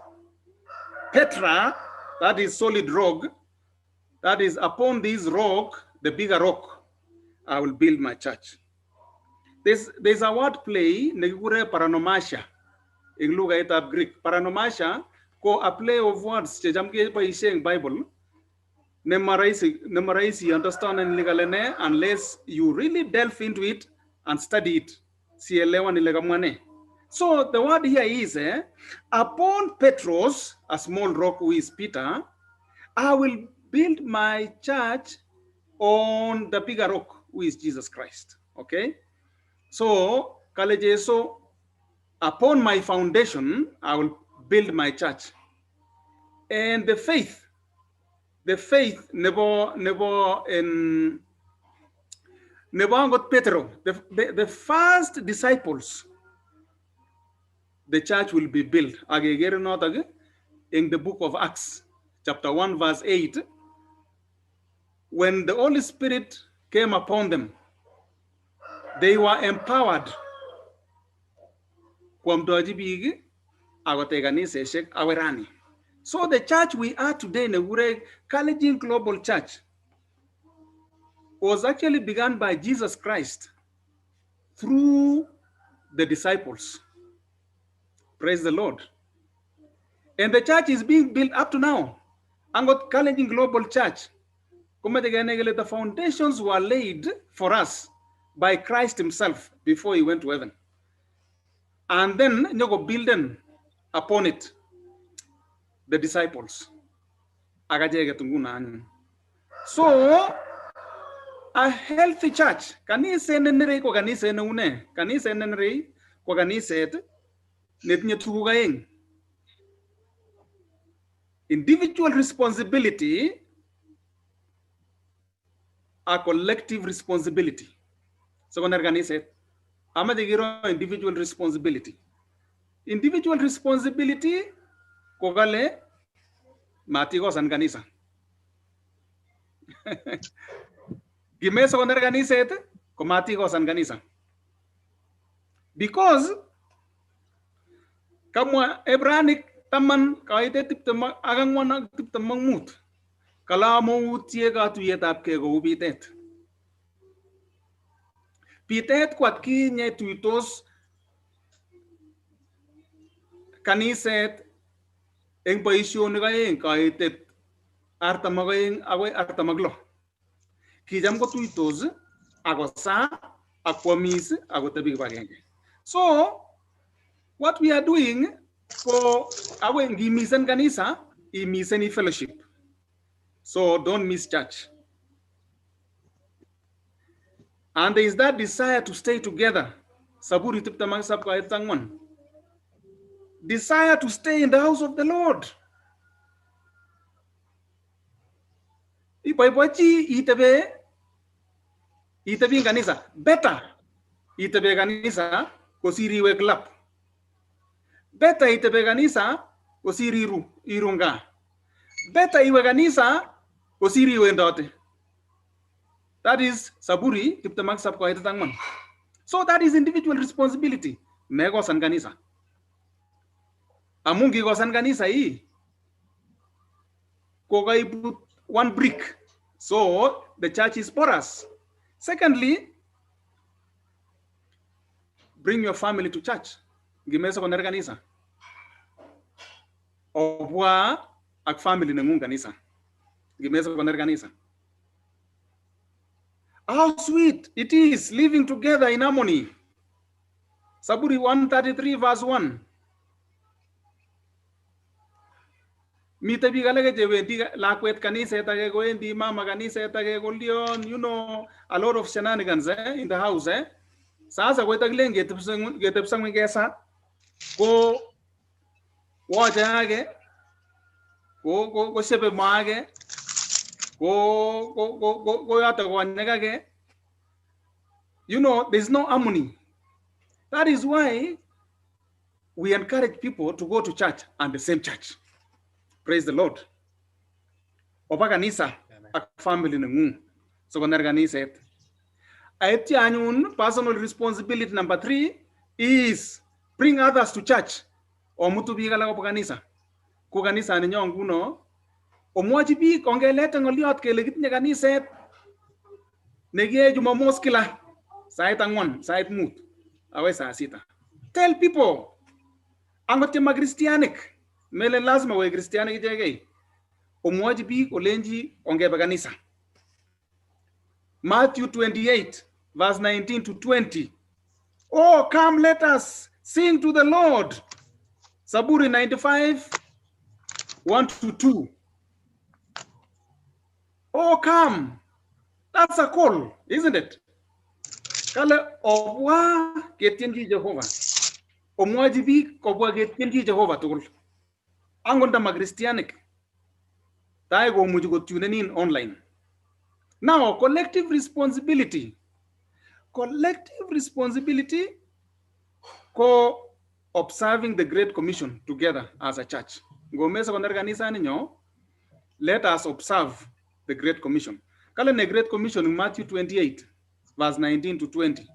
Petra, that is solid rock, that is upon this rock, the bigger rock, I will build my church. There's a word play, negure paranomasia, in lugha of Greek. Paranomasia, ko a play of words, chejamke pa iseng Bible, nemaraisi understand and legalene unless you really delve into it and study it. So the word here is, upon Petros, a small rock who is Peter, I will build my church on the bigger rock who is Jesus Christ. Okay? So, Kalejeso, upon my foundation, I will build my church. And the faith never got Petro. The first disciples, the church will be built. In the book of Acts, chapter 1, verse 8, when the Holy Spirit came upon them, they were empowered. So the church we are today in the Kalenjin Global Church was actually begun by Jesus Christ through the disciples. Praise the Lord. And the church is being built up to now. Angot Kalenjin Global Church, the foundations were laid for us by Christ himself before he went to heaven. And then you go building upon it the disciples. So a healthy church, kanisa nenere ko kanisa neune, kanisa nenere ko kanisa netnya tugaing. Individual responsibility, a collective responsibility. So when kanisa ama digiro individual responsibility. Individual responsibility ko gale matigo san kanisa. Gimesa ko kanisa ko matigo san kanisa. Because kamwa Ebranic taman kaite tiptema agangwana tiptemang mut kala mo utie ka tuyetap ke go bitet pitet kwat ki nye tuitos kaniset eng paisyon ga eng kaitet artamagaing agoi artamaglo kijam ko tuitos ago sa akwamis ago tabi bagenge. So what we are doing for our misen kanisa I misen fellowship. So don't miss church. And there is that desire to stay together. Saburi tiptamang sab ka itangman. Desire to stay in the house of the Lord. Ipaipachi itabe kanisa better. Itabe kanisa kosiri weklap. Better itabe kanisa kosiri irunga. Better iwe kanisa kosiri wendote. That is saburi tiptamang sab ka itangman. So that is individual responsibility. Mego san kanisa. Amungi go san kanisa hii. Kogai put one brick. So the church is porous. Secondly, bring your family to church. Gimesa koner kanisa. Obwa ak family nengung kanisa. Gimesa koner kanisa. How sweet it is living together in harmony. Saburi 133 verse 1. Mita bigalage jewenti lakwet kanisa etage go endi mama kanisa etage goldion, you know, a lot of shenanigans in the house Sasa go tagleng getepsang ngesa go waje go sepe mage go yata go negage. You know, there's no harmony. That is why we encourage people to go to church and the same church. Praise the Lord. Opaganisa, a family nengung. So gonerganisa it. Personal responsibility number 3 is bring others to church. Omutu bigala opaganisa. Kuganisa ninyo omwaji bi kongeleta ngoliot kelegit nyaganisa negie jumamos kila sait angwan sait mut awe saa sita. Tell people angote magristianik mele lazima we Christianic jege. Omwaji bi olenji ongeba kanisa. Matthew 28 verse 19 to 20. Oh, come, let us sing to the Lord. Saburi 95 1 to 2. Oh, come. That's a call, isn't it? Kale obwa ketyenji Jehovah. Omwaji bi kobwa ketyenji Jehovah tukul. Angonda magristianik. Taigo mujugo tune in online. Now, collective responsibility. Collective responsibility observing the Great Commission together as a church. Let us observe the Great Commission. Kale ne Great Commission in Matthew 28, verse 19 to 20.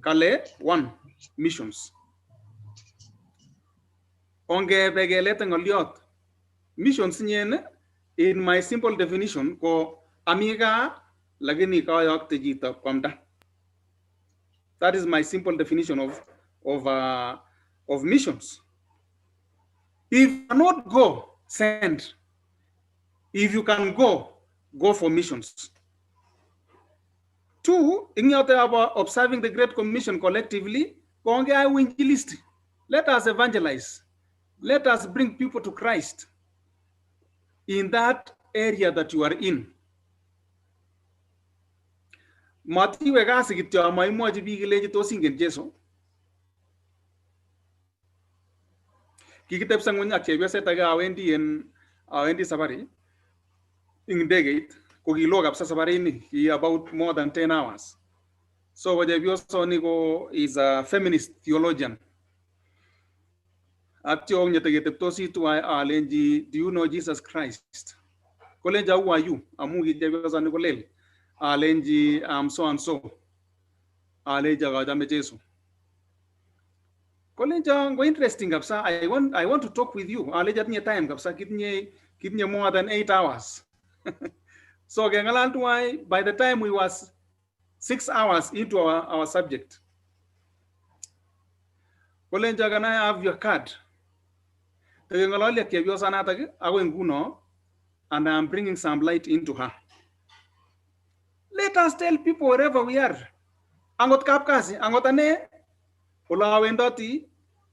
Kale 1, missions. Onge begelete ngoliot missions nyen in my simple definition ko amiga lagini kayakte jita kwamda. That is my simple definition of missions. If you cannot go, send. If you can go for missions. Two, in about observing the Great Commission collectively, let us evangelize. Let us bring people to Christ in that area that you are in. Mati wega sigityo amaimwachi biik ilechi tos ingen Jesu. Kikitepsa ng'ony ak chepyoset age awendi safari ing ndegeit ko kilo kabisa safarini ki about more than 10 hours. So chepyosoni ko is a feminist theologian. Atyo nyeteketeptosi tuwai alenji, do you know Jesus Christ? Kolenja, who are you? Amu ki chepyosani kolel. Alenji, I'm so and so. Aleja kachame Jesu. Kolenja, go interesting kapsa. I want to talk with you. Aleja tinye time kapsa kitinye more than 8 hours. So kengalal tuwai, by the time we was 6 hours into our subject. Kolenja, can I have your card? Kengalal ya chepyosana take ako nguno, and I'm bringing some light into her. Let us tell people wherever we are. Angot kapkasi, angot ane, ola wendoti,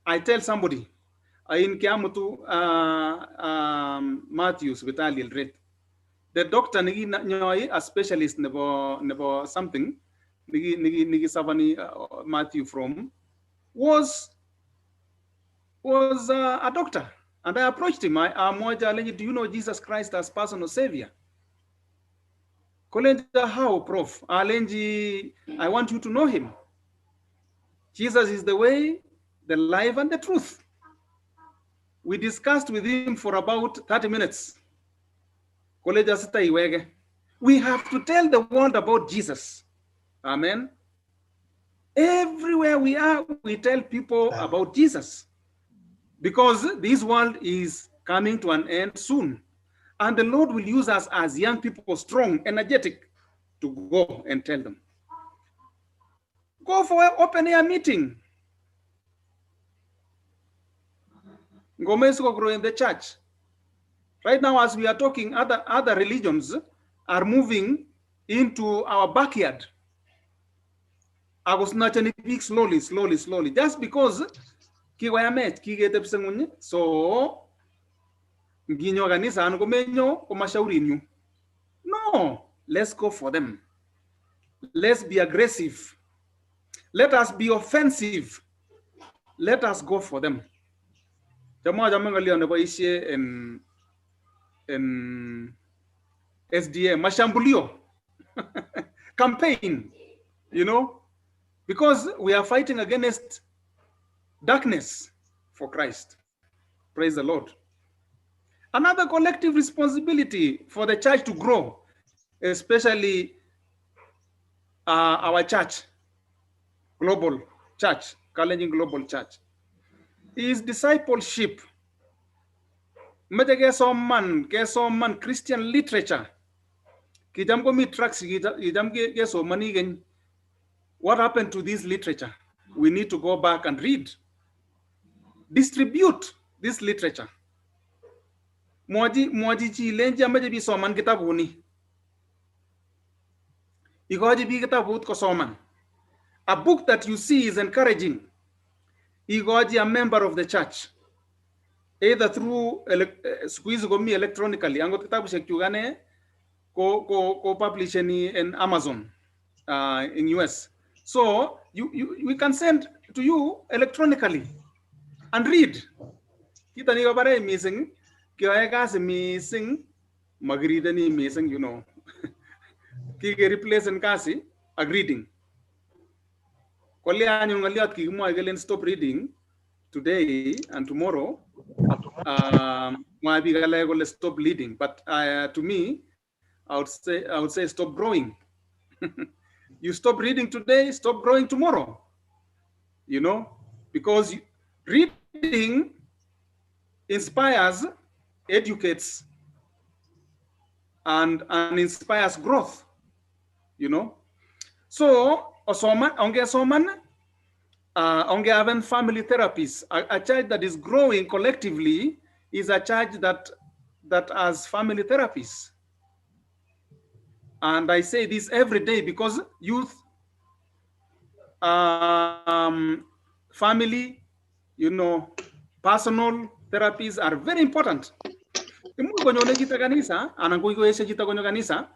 I tell somebody, in kiamutu Matthews Vitali Red. The doctor nigi nyoi a specialist nebo something nigi savani Matthew from was a doctor, and I approached him. Do you know Jesus Christ as personal savior? Kolenja, how, Prof? Alenji, I want you to know him. Jesus is the way, the life, and the truth. We discussed with him for about 30 minutes. Kolenja sita iwege. We have to tell the world about Jesus. Amen. Everywhere we are, we tell people about Jesus. Because this world is coming to an end soon. And the Lord will use us as young people, strong, energetic, to go and tell them. Go for an open air meeting. Go grow in the church. Right now, as we are talking, other religions are moving into our backyard. I was not speak slowly, just because so no, let's go for them. Let's be aggressive. Let us be offensive. Let us go for them. In SDA, Mashambulio campaign, because we are fighting against darkness for Christ. Praise the Lord. Another collective responsibility for the church to grow, especially our church, global church, Kalenjin Global Church, is discipleship. Man Christian literature. What happened to this literature? We need to go back and read. Distribute this literature. A book that you see is encouraging. A member of the church, either through electronically, publishing in Amazon in US. So we can send to you electronically and read. Kita ni kabare missing, kaya kasi missing, magrida ni missing, Kike replace and kasi a reading. Stop reading today and tomorrow. Stop reading, but to me, I would say stop growing. You stop reading today, stop growing tomorrow. Because reading inspires educates and inspires growth, you know. So osoman onge soman onge haven family therapies. A church that is growing collectively is a church that has family therapies. And I say this every day because youth, family, you know, personal therapies are very important. Imu konyone kita kanisa, anango ese kita konyo kanisa,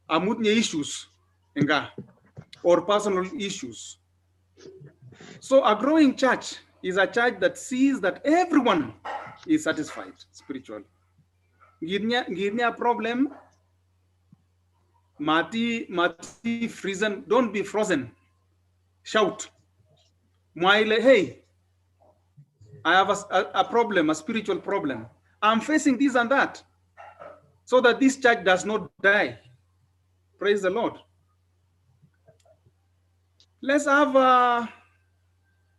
amutnya issues enga or personal issues. So a growing church is a church that sees that everyone is satisfied spiritually. Gidnya problem, mati frozen, don't be frozen. Shout. Mwile, hey, I have a problem, a spiritual problem. I'm facing this and that, so that this church does not die. Praise the Lord. Let's have a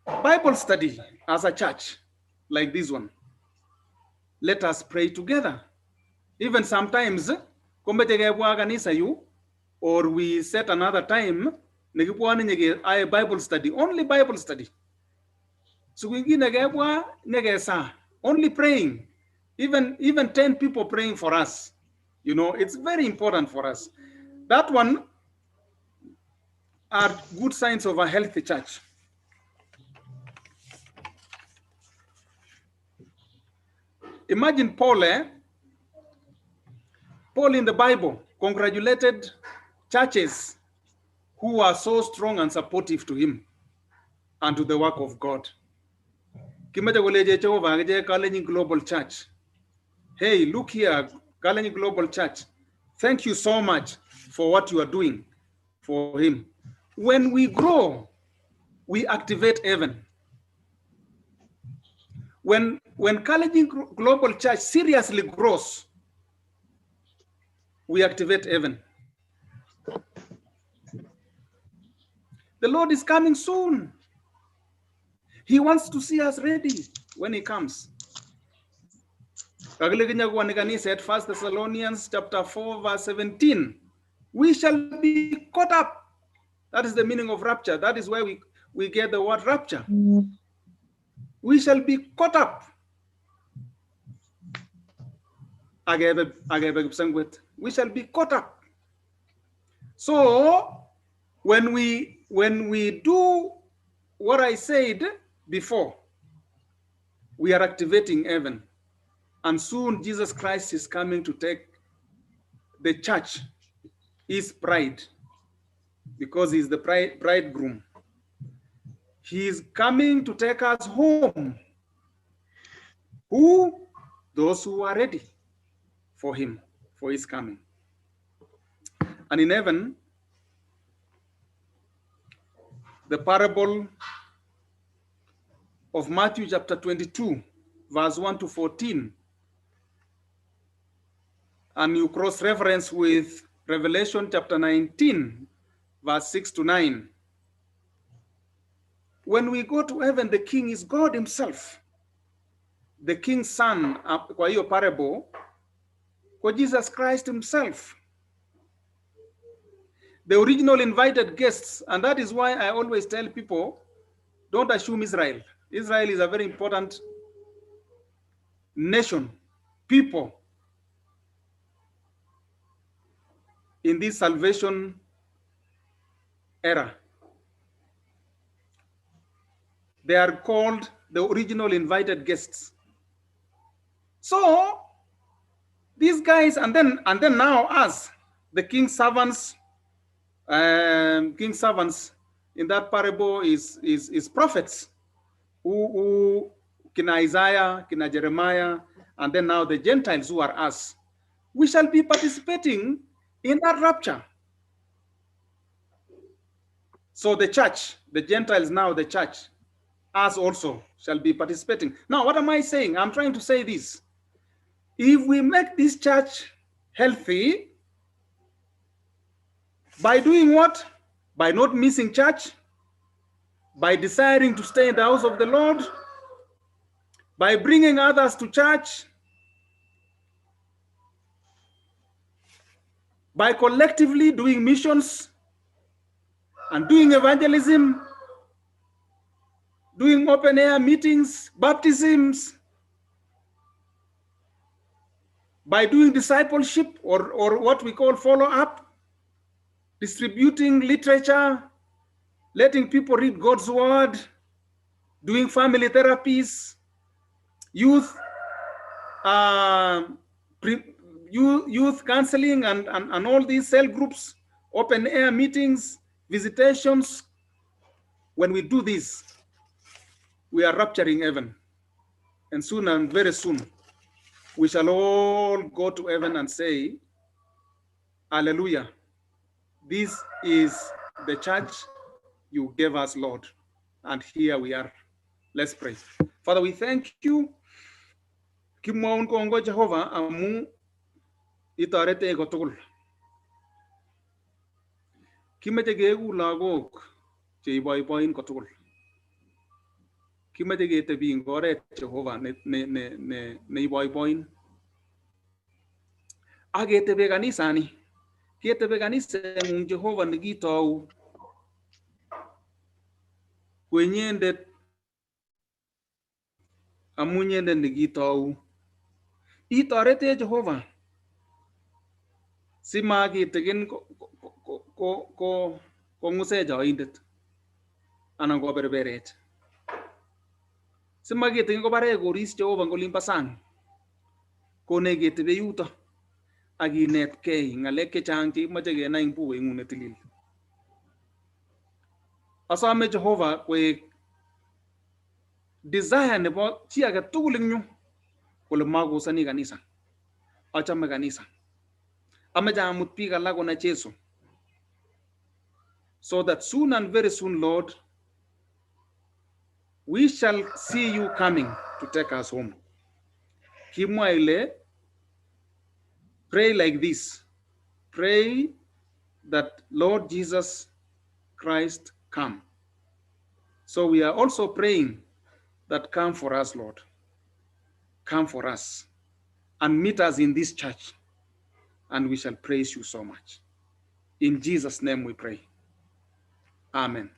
Bible study as a church like this one. Let us pray together. Even sometimes, or we set another time, a Bible study, only Bible study. So only praying, even 10 people praying for us. You know, it's very important for us. That one are good signs of a healthy church. Imagine Paul, Paul in the Bible congratulated churches who are so strong and supportive to him and to the work of God. Kalenjin Global Church. Hey, look here, Kalenjin Global Church. Thank you so much for what you are doing for him. When we grow, we activate heaven. When Kalenjin Global Church seriously grows, we activate heaven. The Lord is coming soon. He wants to see us ready when he comes. Said 1 Thessalonians chapter 4, verse 17. We shall be caught up. That is the meaning of rapture. That is where we get the word rapture. We shall be caught up. We shall be caught up. So when we do what I said before, we are activating heaven. And soon Jesus Christ is coming to take the church, his bride, because he's the bridegroom. He is coming to take us home. Who? Those who are ready for him, for his coming. And in heaven, the parable of Matthew chapter 22, verse 1 to 14, and you cross-reference with Revelation chapter 19, verse 6 to 9. When we go to heaven, the king is God himself. The king's son, kwa hiyo parable, kwa Jesus Christ himself. The original invited guests, and that is why I always tell people, don't assume Israel. Israel is a very important nation, people in this salvation era. They are called the original invited guests. So these guys, and then now us, the king's servants, in that parable is prophets who kina Isaiah, kina Jeremiah, and then now the Gentiles who are us. We shall be participating in that rapture. So the church, the Gentiles now, the church, us also shall be participating. Now, what am I saying? I'm trying to say this. If we make this church healthy, by doing what? By not missing church, by desiring to stay in the house of the Lord, by bringing others to church, by collectively doing missions and doing evangelism, doing open air meetings, baptisms, by doing discipleship or what we call follow up, distributing literature, letting people read God's word, doing family therapies, youth youth counseling and all these cell groups, open air meetings, visitations. When we do this, we are rapturing heaven. And soon and very soon, we shall all go to heaven and say, Hallelujah. This is the church you gave us, Lord. And here we are. Let's pray. Father, we thank you. Kimwaun kongo Jehovah amu itarete ko tugul. Kimeche keeku lagok che iboiboin ko tugul. Kimeche ketebi ing oret Jehovah ne iboiboin. Ak ketebe kanisani. Ketebe kaniseng'ung Jehovah nekitou kwenyendet amu nyendet nekitou. Itorete Jehovah simakitikin kong'use joindet anan ko berberet. Simakitikin kobare koris Jehovah ngolin pa sang. Kone ketebe yuto ak inetkei ng'alek chechang cheimoche kenai ing bukuing'ung netilil. Asome Jehovah koek desire nebo chi age tugul ing yu kole makosani kanisa. Achame kanisa. Amache amut biik alak konai Jesu. So that soon and very soon, Lord, we shall see you coming to take us home. Kimwa ile, pray like this. Pray that Lord Jesus Christ come. So we are also praying that come for us, Lord. Come for us and meet us in this church, and we shall praise you so much. In Jesus' name we pray. Amen.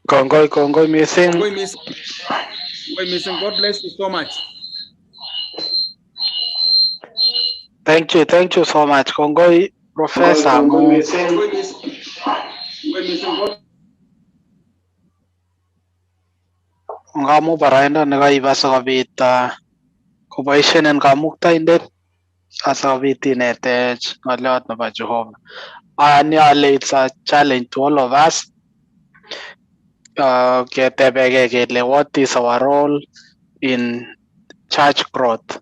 Kongoi missing. Kongoi missing. God bless you so much. Thank you so much. Kongoi Professor Mu. Ngamu baraindo nekaiba sikobit koboisien en kamuktaindet asikobit inetech ng'oliot nebo Jehovah. Ayani ale it's a challenge to all of us. Ketebege kele what is our role in church growth?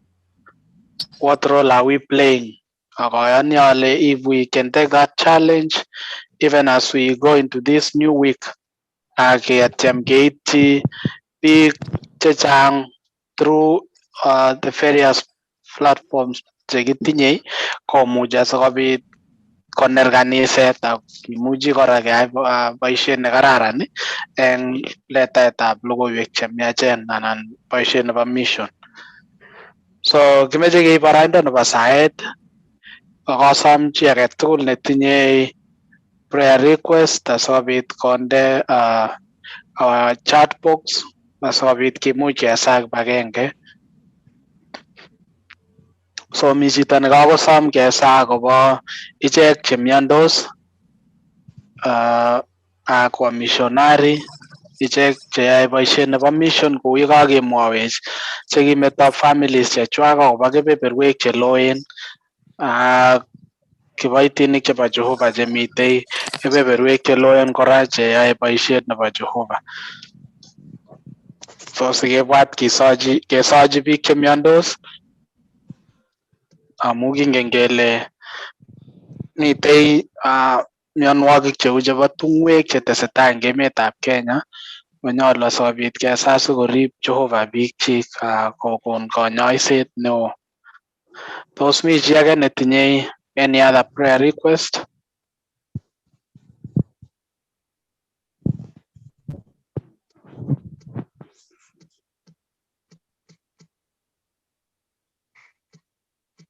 What role are we playing? Ayani ale if we can take that challenge even as we go into this new week, ketyem keityi biik chechang through the various platforms chekitinye komuch asikobit koner kaniset ak kimuchi kora keyai boisiet nekararan eng letaetab logoiwek chemiachen anan boisiet nebo mission. So kimeche keib baraindo nebo saet akosom chi age tugul netinye prayer request asikobit konde chat box asikobit kimuch kesa kibagenge. So mi chito nekakosom kesa akobo ichek chemiondos ak missionary ichek cheyoe boisiet nebo mission kou yekakemwowech chekimeto families chechwak akobo kebeberwek cheloen ak kiboitinik chebo Jehovah chemitei kebeberwek cheloen kora cheyoe boisiet nebo Jehovah. So sikebwat kesochi biik chemiondos amu kingen kele mitei mionwogik cheu chebo tung'wek chetesetai eng emetab Kenya. Manyolu asikobit kesa sikorib Jehovah biikchik kokon konyoiset neo. Tos mi chi age netinye any other prayer request?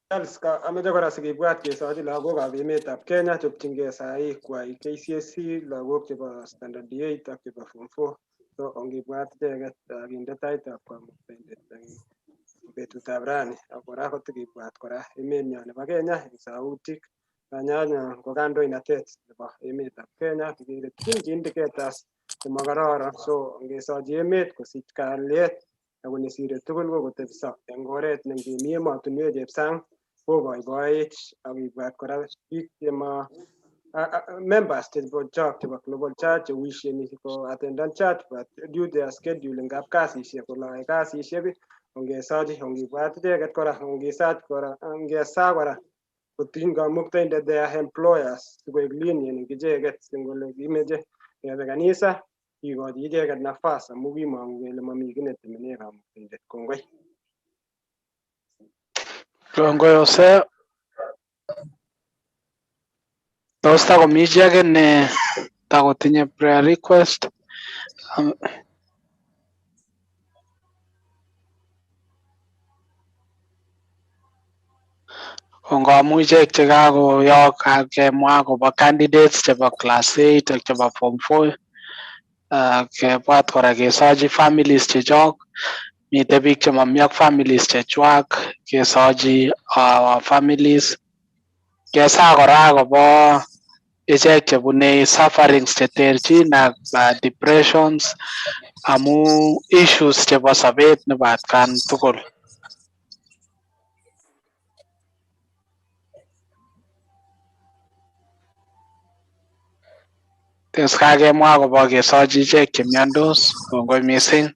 Charles ameche kora sikibwat kesochi lagokab emetab Kenya chopchingei sahi kwai KCSE lagok chebo standard 8 ak chebo form 4 so ongibwat icheket kinde taitab kamuktaindet eng betutab rani ak kora kotikibwat kora emenyo nebo Kenya eng sautik kanyanya ko kandoinatet nebo emetab Kenya kikere tinye indicators chemakororon so ngesochi emet kosich kalyet ako nesire tugul ko kotepso eng oret ne ngemi emotinwek sang koboiboech ak kibwat kora biik chema members chebo church chebo global church chewisheni ko attenden church but due their schedule ngap kasisiek koloe kasisiek ongesochi ongibwat icheket kora ongisach kora ongesa kora kotiny kamuktaindet their employers sikoek lenient eng icheket singole kimeche kebe kanisa kikochi icheket nafas amu kimong'u kele mami ki netemene kamuktaindet. Kongoi. Kongoi Jose. Tos takomi chi age ne takotinye prayer request? Kongamu ichek chekakoyok kemwa akobo candidates chebo class 8 ak chebo form 4 kebwat kora kesochi families chechok mitei biik chemami ak families chechwak kesochi families kesa kora akobo ichek chebune sufferings cheterchin ak depressions amu issues chebo sobet nebo atkan tugul. Tes kakemwa akobo kesochi ichek chemiondos. Kongoi mising.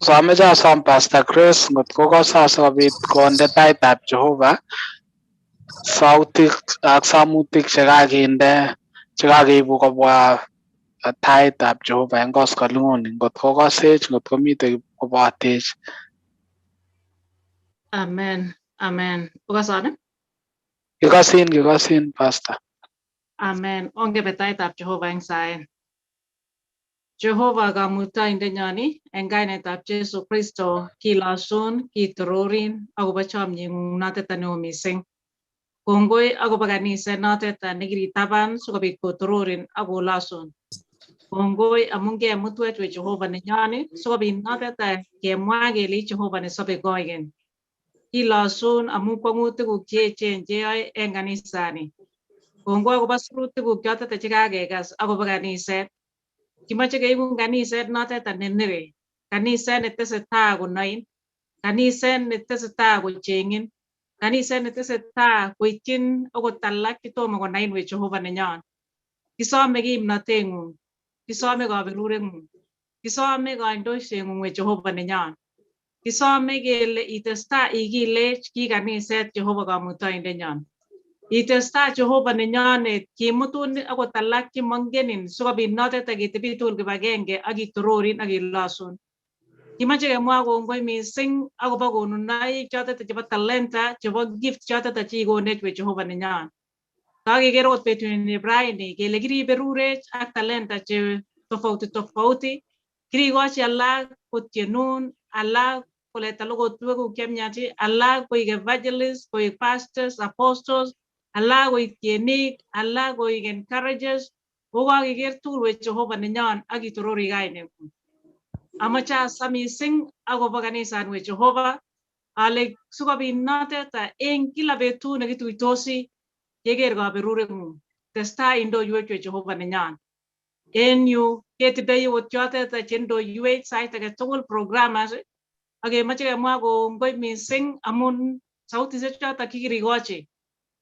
So ameche asom Pastor Grace ngotko kosa sikobit konde taitab Jehovah sautik ak samutik chekakeibu kobwa taitab Jehovah eng koskoling'uni ngotko kosech ngotko mitei kobotech. Amen. Amen. Ukason? Kikosin Pastor. Amen. Ongebe taitab Jehovah eng saen. Jehovah kamuktaindenyoni eng kainetab Jesu Kristo kilosun, kitororin akobo chomyeng'ung notet neo mising. Kongoi akobo kaniset notet nekiritaban sikobit kotororin ak kolosun. Kongoi amu kemutwech we Jehovah nenyoni sikobit notet kemwa kele Jehovah nesobe koigeny. Kilosun amu kwang'utikuk cheechen cheyoe eng kanisani. Kongoi akobo sirutikuk chotet chekakekas akobo kaniset. Kimoche keibun kaniset notet nenere, kaniset netesetai konoin, kaniset netesetai kocheng'in, kaniset netesetai koityin okot alak chetomo konain we Jehovah nenyon. Kisome kimnoteng'ung, kisome kaberureng'ung, kisome kandoiseng'ung we Jehovah nenyon. Kisome kele itestai ikilech ki kaniset Jehovah kamuktaindenyon. Itestai Jehovah nenyonet kimutun akot alak chemongenin sikobit notet ketebi tugul kibagenge ak itororin ak ilosun. Kimoche kemwa kongoi mising akobo konunoik chotet chebo talenta chebo gift chotet chekikonech we Jehovah nenyon. Kakeker okot betuni raini kele kiriberurech ak talenta che tofauti kirikochi alak kotienun, alak koleta logoiwekuk chemiach, alak koik evangelists, koik pastors, apostles, alak koik tienik, alak koik encouragers. Kakeker tugul we Jehovah nenyon ak itorori kaineng'ung. Amoche asam mising akobo kanisan we Jehovah ale sikobit notet eng kila betut nekituitosi keker kaberureng'ung. Testai indoiwech we Jehovah nenyon. En yu ketindoi okot chotet chendoiwech sait age tugul programmers ak kemoche kemwa kongoi mising amun sautisiek choton kikirikochi.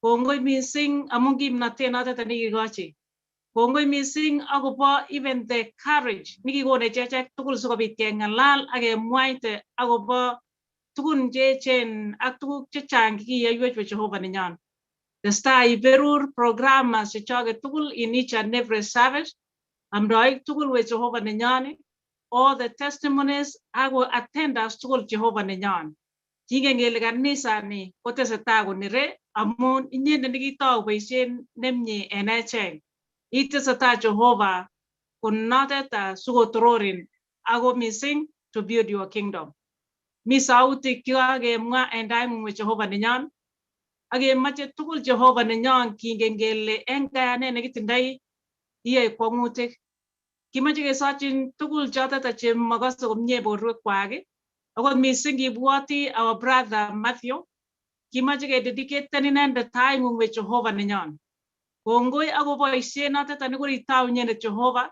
Kongoi mising amun kimnotet notet nekikochi. Kongoi mising akobo even the courage nekikonech echek tugul sikobit keng'alal ak kemwaite akobo tugun cheechen ak tuguk chechang kikiyoiwech we Jehovah nenyon. Testai iberur programmers chechoket tugul in each and every service. Amdoik tugul we Jehovah nenyon, all the testimonies ako attenders tugul Jehovah nenyon. Kingen kele kanisani kotesetai konere amun inyendet nekitou boisiet nemie en echek. Itesetai Jehovah konotet sikotororin ako missing to build your kingdom. Mi sautik chekakemwa en taing'ung Jehova nenyon, akemache tugul Jehova nenyon kingen kele en kayanet nekitindoi iyoe kwong'utik. Kimache kesochin tugul choton chemakose komie borwekwak, akot missing kibwoti our brother Matthew, kimache kededicate inendet taing'ung Jehova nenyon. Kongoi akobo boisiet noton nekoritau inyendet Jehova,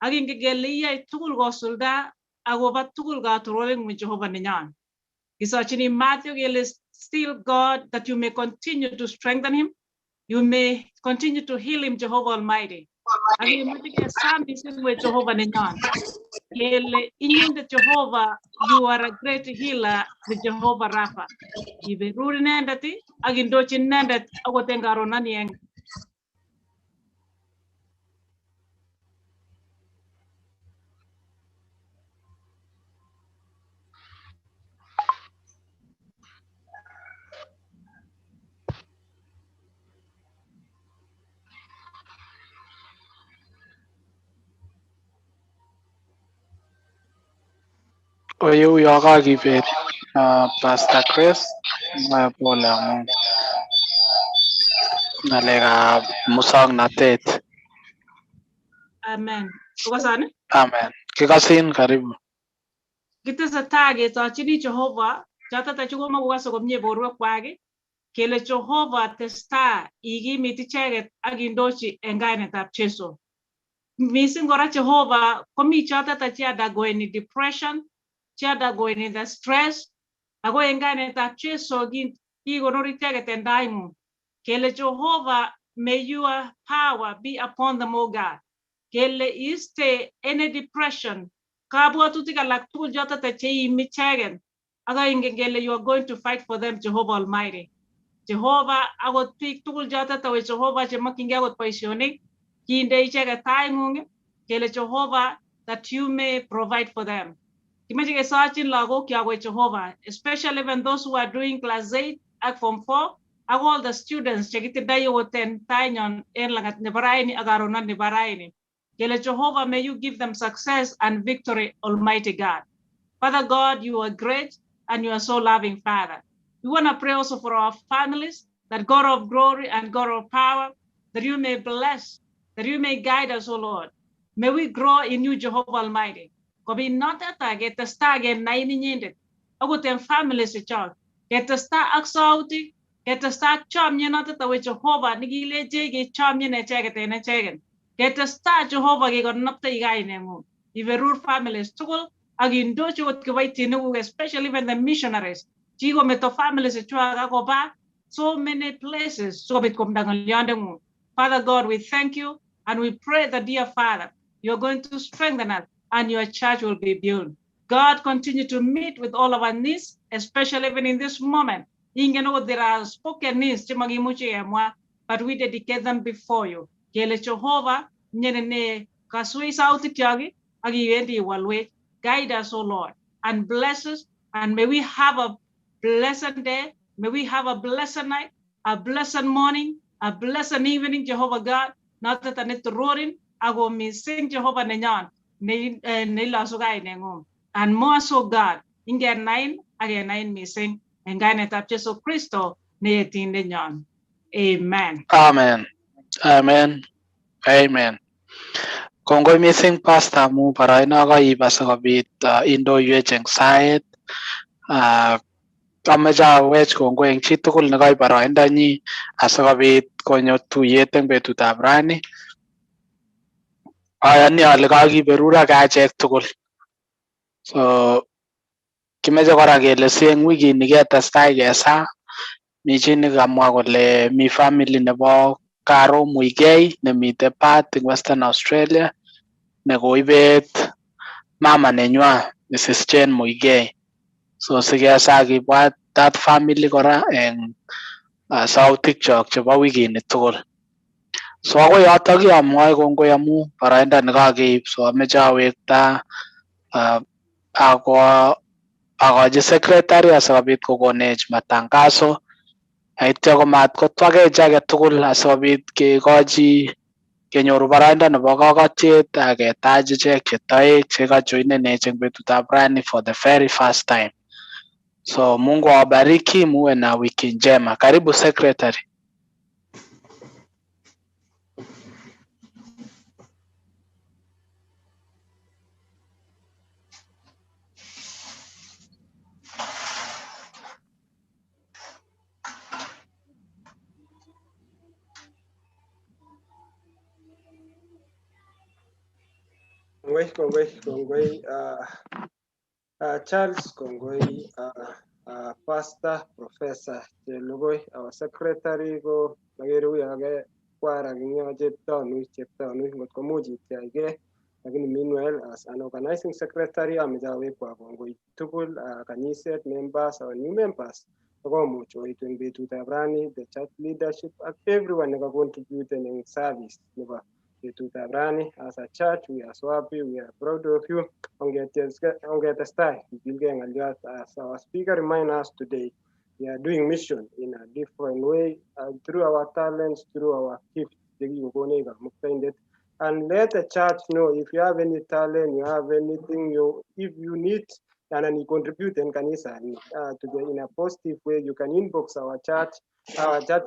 ak ingen kele iyoe tugul kosulda akobo tugul katololeng'ung Jehova nenyon. Kisochini Matthew kele still God, that you may continue to strengthen him, you may continue to heal him, Jehovah Almighty. Ak imache kesam missing Jehova nenyon kele inyendet Jehova, you are a great healer, the Jehovah Rapha. Iberur inendet ak indochin inendet akot en karonani en Oye uyo kakibet Pastor Chris, pole amun ng'alekab musongnotet. Amen. Kokoson? Amen. Kikosin, karibu. Kitesetai kesochini Jehova choton chekomakokose komie borwekwak, kele Jehova testai ikimit icheket ak indochi en kainetab Jesu. Missing kora Jehova komi choton che undergoing depression, che undergoing the stress, ako en kainetab Jesu kikonor icheket en taing'ung. Kele Jehova, may your power be upon them, O God. Kele iste any depression, kabwatutik alak tugul choton cheimi icheket, ako ingen kele you are going to fight for them, Jehovah Almighty. Jehovah, akot biik tugul choton Jehovah chemokyingei akot boisionik, kinde icheket taing'ung, kele Jehovah, that you may provide for them. Kimache kesochin lagokyok Jehovah, especially when those who are doing class 8 ak form 4, ak all the students chekitindoi okot en tainyon en lang'at nebo raini ak karonon nebo raini. Kele Jehovah, may you give them success and victory, Almighty God. Father God, you are great and you are so loving, Father. We want to pray also for our families, that God of glory and God of power, that you may bless, that you may guide us, O Lord. May we grow in you, Jehovah Almighty. Kobi notata getesta gen naini nyindet. Akot en families chok. Getesta ak sauti, getesta ak chomye notata we Jehovah nikileje ge chomye necheket en echeket. Getesta Jehovah ke konopta ikaineng'ung. Iberur families tugul ak indochi okot kiboitinikuk, especially when the missionaries chikometo families chwak akoba so many places sikobit komda ng'olyondeng'ung. Father God, we thank you and we pray that, dear Father, you're going to strengthen us and your church will be built. God, continue to meet with all of our needs, especially even in this moment. There are spoken needs, but we dedicate them before you. Kele Jehovah, kasui sauti kyagi, agi walwe. Guide us, O Lord, and bless us, and may we have a blessed day, may we have a blessed night, a blessed morning, a blessed evening, Jehovah God. Not that I need to roar in, I will sing Jehovah Nenyan, and more so God, in get 9, again 9 missing, and Gainet of Jesus Christo, Netin Nenyan. Amen. Amen. Amen. Amen. Kongoi missing Pastor mu baraino koiba sikobit indoiwech eng sait. Ameche awech kongoi eng chitugul nekoi boroindonyi asikobit konyo tuyet eng betutab rani. Ayani ale kakiberur ak achek tugul. So kimeche kora kele si eng wikini ketestai kesa, mi chi nekamwa kole mi family nebo Karo Muigei nemite Perth eng Western Australia nekoibet mama nenywa Mrs. Jane Muigei. So sikesa kibwat that family kora eng sautik chok chebo wikini tugul. So akoi yotok amwoe kongoi amu boroindo nekakeib, so ameche awekta akochi secretary asikobit kokonech matangazo aitya komat kotwakech age tugul asikobit kekochi kenyoru baraindo nebo kokotiet ak ketach ichek chetoek chekajoinenech eng betutab rani for the very first time. So Mungu awabariki, muwe na wiki njema. Karibu secretary. Kongoi Charles, kongoi Pastor Professor Chelugoi, our secretary ko nagere huyo age kwara kinyo cheptanui ngot komuch ityage, lakini meanwhile as an organizing secretary amejawekwa kongoi tugul kanyiset members, our new members komuch oitu eng betutab rani, the church leadership ak everyone neka contribute eng service nebo betutab rani. As a church, we are so happy, we are proud of you. Ongetestai kigilgei ng'oliot, as our speaker reminds us today, we are doing mission in a different way through our talents, through our gifts. And let the church know if you have any talent, you have anything, if you need and you contribute in kanisa in a positive way, you can inbox our church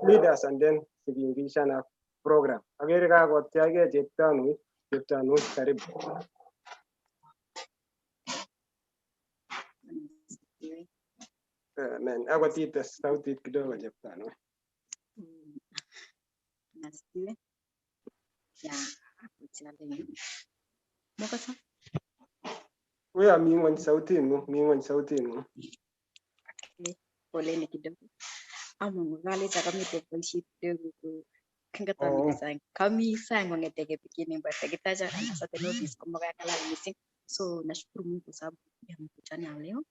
leaders, and then the program. Agere kakotiage cheptanui karibu. Amen. Akotite sauti kidogo cheptanui. Nasiwe. Ya, kuchale. Mokasa. Wewe mingwan sauti mu. Poleni kidogo. Ama ngale takamite boisit kidogo. Kangatami sang. Kami sang wangeteke beginning but takitaja nasa tenofis kumakakala missing. So nashukuru Mungu kwa sababu ya mkutano leo.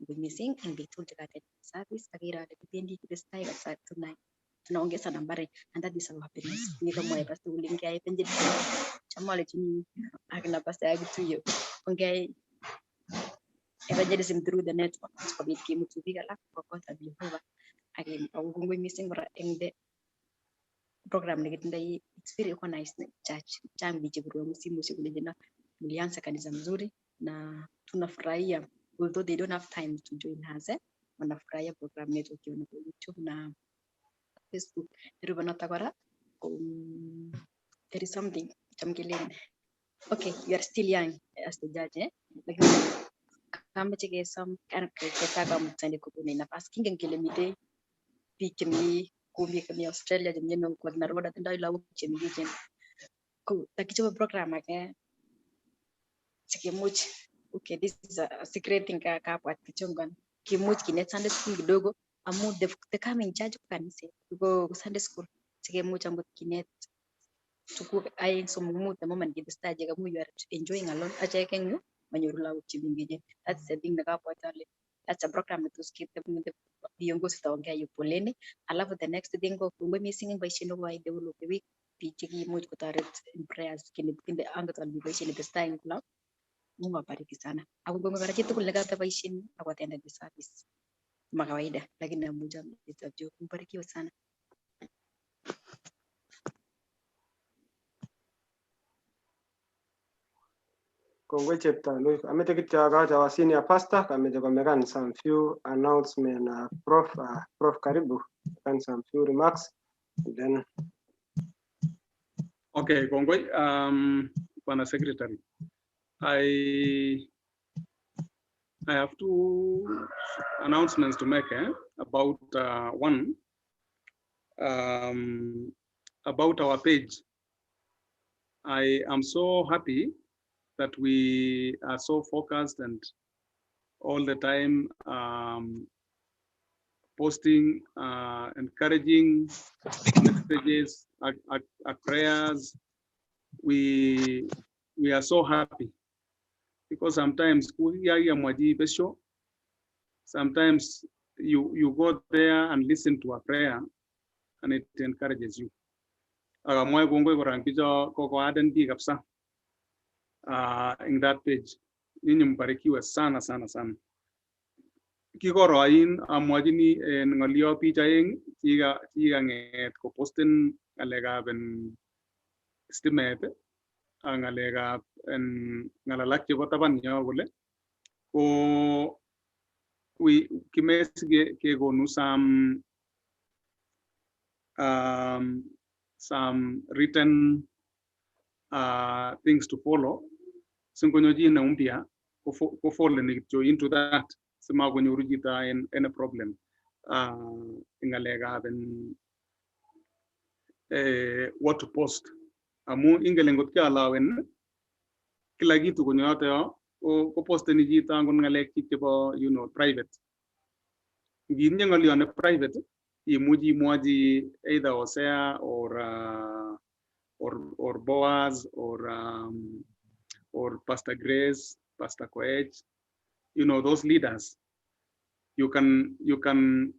Missing in between the service akira kipindi kitestai kabisa tunaongeza nambari, and that is our happiness. Ni kama ya pastor ulingia ipenje chamale chini akina pastor agituyo ongai evangelism through the network kwa biti mutubika la kwa kota Jehova again ungungwe missing in the program nikitendai. It's very organized church chambi jiburu msimu sikulejena mlianza kanisa mzuri na tunafurahia, although they don't have time to join us, wanafurahia program yetu ukiona kwa YouTube na Facebook. Pero banatakora there is something chamgilene. Okay, you are still young as the judge, like kama chike some kind of kaka mtende kupuni na pas kinga ngelemide pikini kumbi kami Australia jemnyeno kwa na roda tenda ila uche mjije ko takicho program ake chike much. Okay, this is a secret thing ka kwa kichongan kimuch kinet Sunday school kidogo amu the coming church kanisa go Sunday school chike much amgot kinet tuku ai so mumu the moment get start je kamu you are enjoying alone acha kenyu manyoru la uchibingije. That's the thing ka kwa tale. That's a program to skip the viongozi taongea yupo poleni, alafu the next thing go kumbe missing by shino why develop the week pichiki much kutaret in prayers kinde angatal vibration the style club. Mungu awabariki sana. Ako gomba kitu kuleta baishin akwatenda the service makawaida, lakini namuja mtajua. Mbarikiwe sana. Kongoi cheptanui. Amete kitya kaja wa senior pastor kameje komekan some few announcement prof karibu and some few remarks and then Okay, kongoi Bwana Secretary. I have two announcements to make about one about our page. I am so happy that we are so focused and all the time posting encouraging messages, our prayers. We are so happy because sometimes you go there and listen to a prayer and it encourages you. In that page ninyi mbarikiwe sana sana sana. Kikoroin amwachini ng'olyo pichaeng chika nget ko posten ng'alekab stimet ak ng'alekab ng'alalak chebo taban yo kole ko kimes kekonu some written things to follow. Singonyo chi ne umpia ko fall into that. Sima konyoru chito in a problem. Ngalekab what to post. Amu ingelen got kya alawen kila kitu kwenye yote yo ko post ni chito ngon ngalek chebo private. Nginye ngalione private imuji mwaji either Hosea or Boaz or Pastor Grace, Pastor Koech, those leaders. You can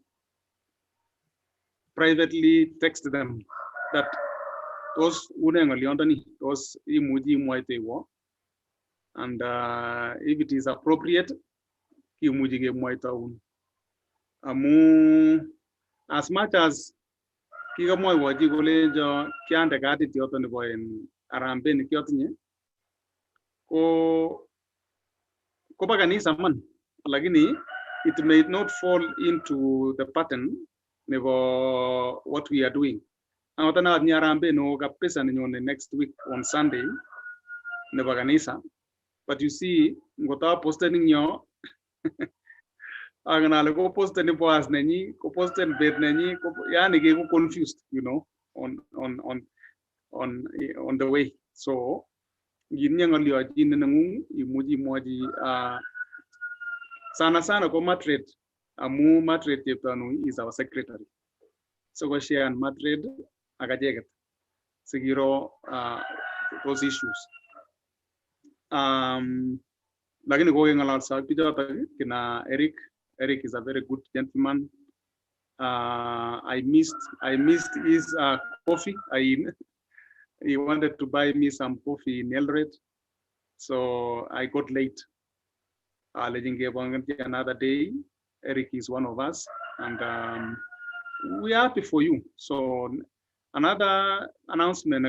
privately text them that those those imuji mwaite wo, and if it is appropriate, imuji ge mwaita un. Amu as much as kiga moy waji gole jo kyande gati tioto ni boyen arambe ni kyotinye ko baganisa man, lakini it may not fall into the pattern nebo what we are doing. Anotana ni arambe no kapesa ni nyone next week on Sunday ne baganisa, but you see ngota posting nyo aganale ko post ni boas nenyi ko post en bed nenyi ko yani ge ko confused on the way. So yin nyangal yo jin nangu imuji moji sana ko matred amu matred teptanu is our secretary, so ko share and matred agajeget sigiro those issues lakini ko ngalal sa pidota kina Eric is a very good gentleman. I missed his coffee. He wanted to buy me some coffee in Elred, so I got late. Another day. Eric is one of us, and we are happy for you. So another announcement,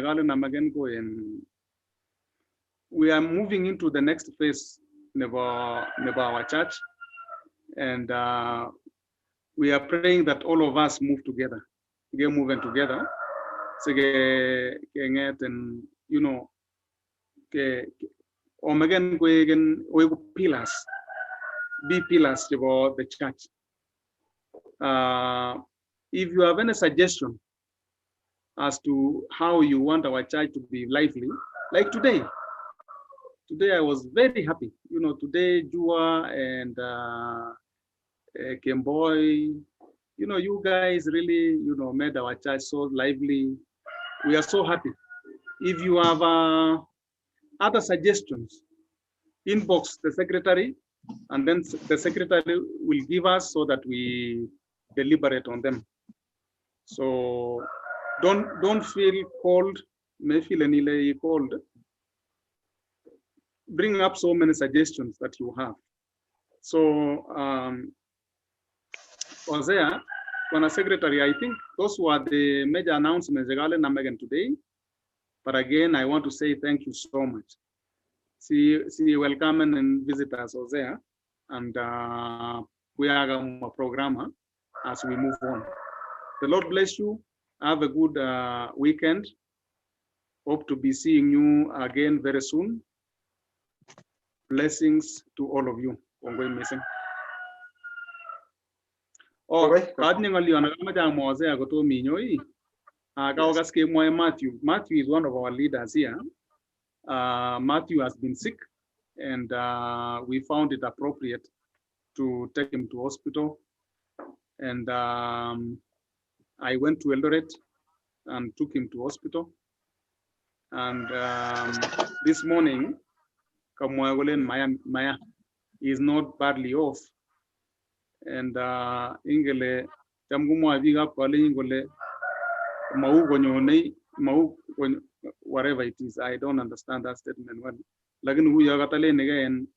we are moving into the next phase of our church. And we are praying that all of us move together, get moving together. So get and Omegan we pillars, be pillars about the church. If you have any suggestion as to how you want our church to be lively, like today I was very happy. Today Jua and Kemboy, you guys really, made our church so lively. We are so happy. If you have other suggestions, inbox the secretary, and then the secretary will give us so that we deliberate on them. So don't feel cold, may feel any cold. Bring up so many suggestions that you have. So Hosea, when secretary, I think those were the major announcements regarding Namagan today. But again, I want to say thank you so much. See you welcome and visit us, Hosea, and we are a programmer as we move on. The Lord bless you. Have a good weekend. Hope to be seeing you again very soon. Blessings to all of you. Oh, Matthew is one of our leaders here. Matthew has been sick, and we found it appropriate to take him to hospital. And I went to Eldoret and took him to hospital. And this morning, Maya is not badly off. And Ingele, whatever it is, I don't understand that statement well. Lakin who yagatale again,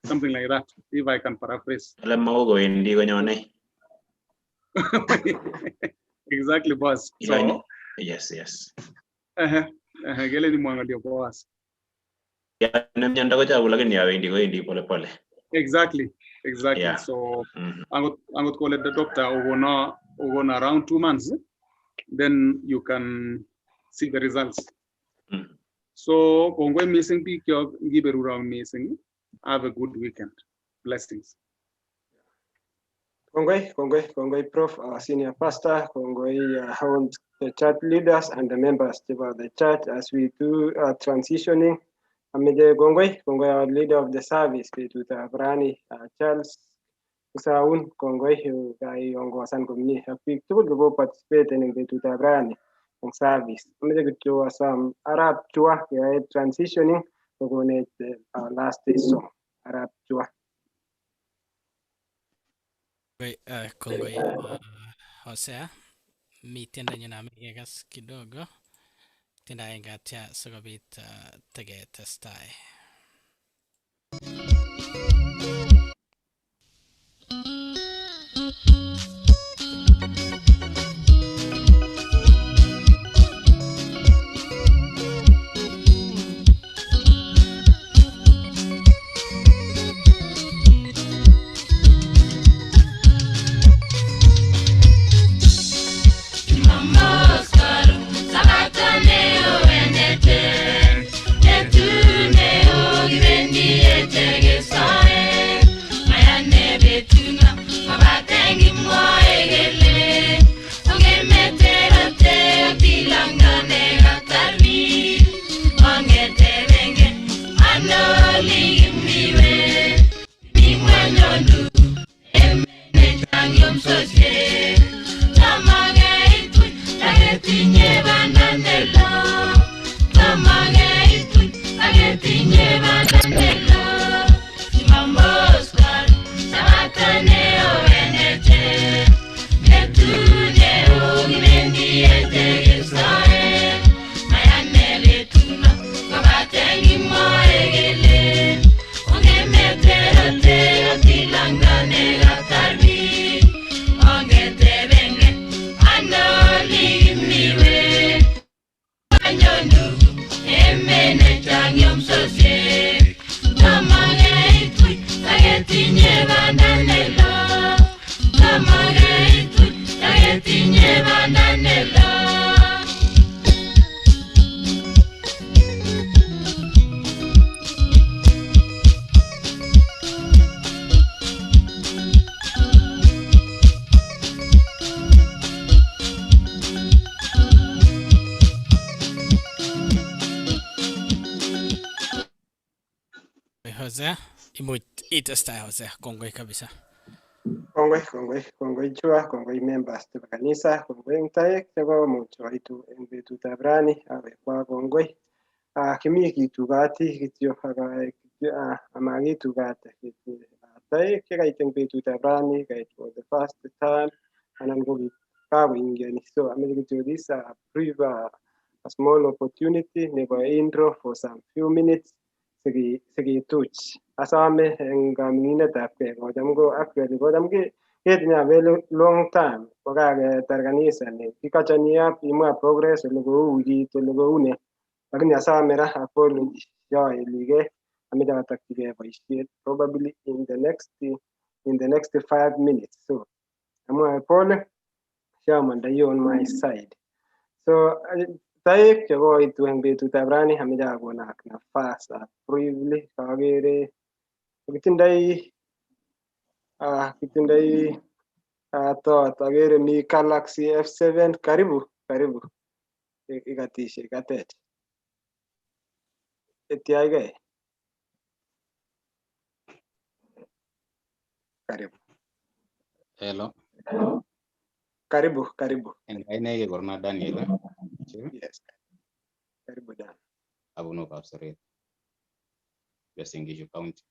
something like that, if I can paraphrase. Exactly, boss. So Yes, yes. Gele ni mwangalia kwa wasi. Yeah, na mnyanda ko chagu lakini yawendi pole pole. Exactly. Yeah. So angot call the doctor ogona around 2 months, then you can see the results. So kongwe missing peak your give around missing. Have a good weekend. Blessings. Kongoi, Prof, our senior pastor, Kongoi, all the church leaders and the members of the church as we do transitioning. Amede Kongoi, our leader of the service, Petuta Brani, Charles Usaun, Kongoi, Kai Ongosan Kumni, happy to go participate in Petuta Brani service. Amede to some Arab Chua, transitioning, to our last song, Arab Chua. Kongoi Hosea, mitenda nyuna megegas kidogo tinaengatia sikobit tegetestai. Hosea, itestai Hosea, kongoi kabisa. Kongoi chua, kongoi members chebo kanisa, kongoi mtaek chebo mucho itu en betutab rani, awekwa kongoi. Kimi kitugati kityo amakitugate kityo. Taek chekait en betutab rani, kait for the first time, anan ko kakoingiani. So ameche kityo this brief a small opportunity nebo intro for some few minutes sikituch. Asome eng kaminginetabgei kocham ko actually kocham ketinye a very long time kokaketar kanisa ni kikachani up imwa progress ole kou wikit ole kou ne lakini asome ra apology yoelige ameche atakchigei boisiet probably in the next 5 minutes so amwae pole shamanda you on my side so taek chekoitu eng betutab rani ameche akonak nafas briefly kakere kitindoi thought akere mi Galaxy F7 karibu ikatishe ikatech etiaigei karibu Hello. Karibu. En kainege korna Daniel. Yes. Karibu Dan. Abunu Kapseret. West Gishu County.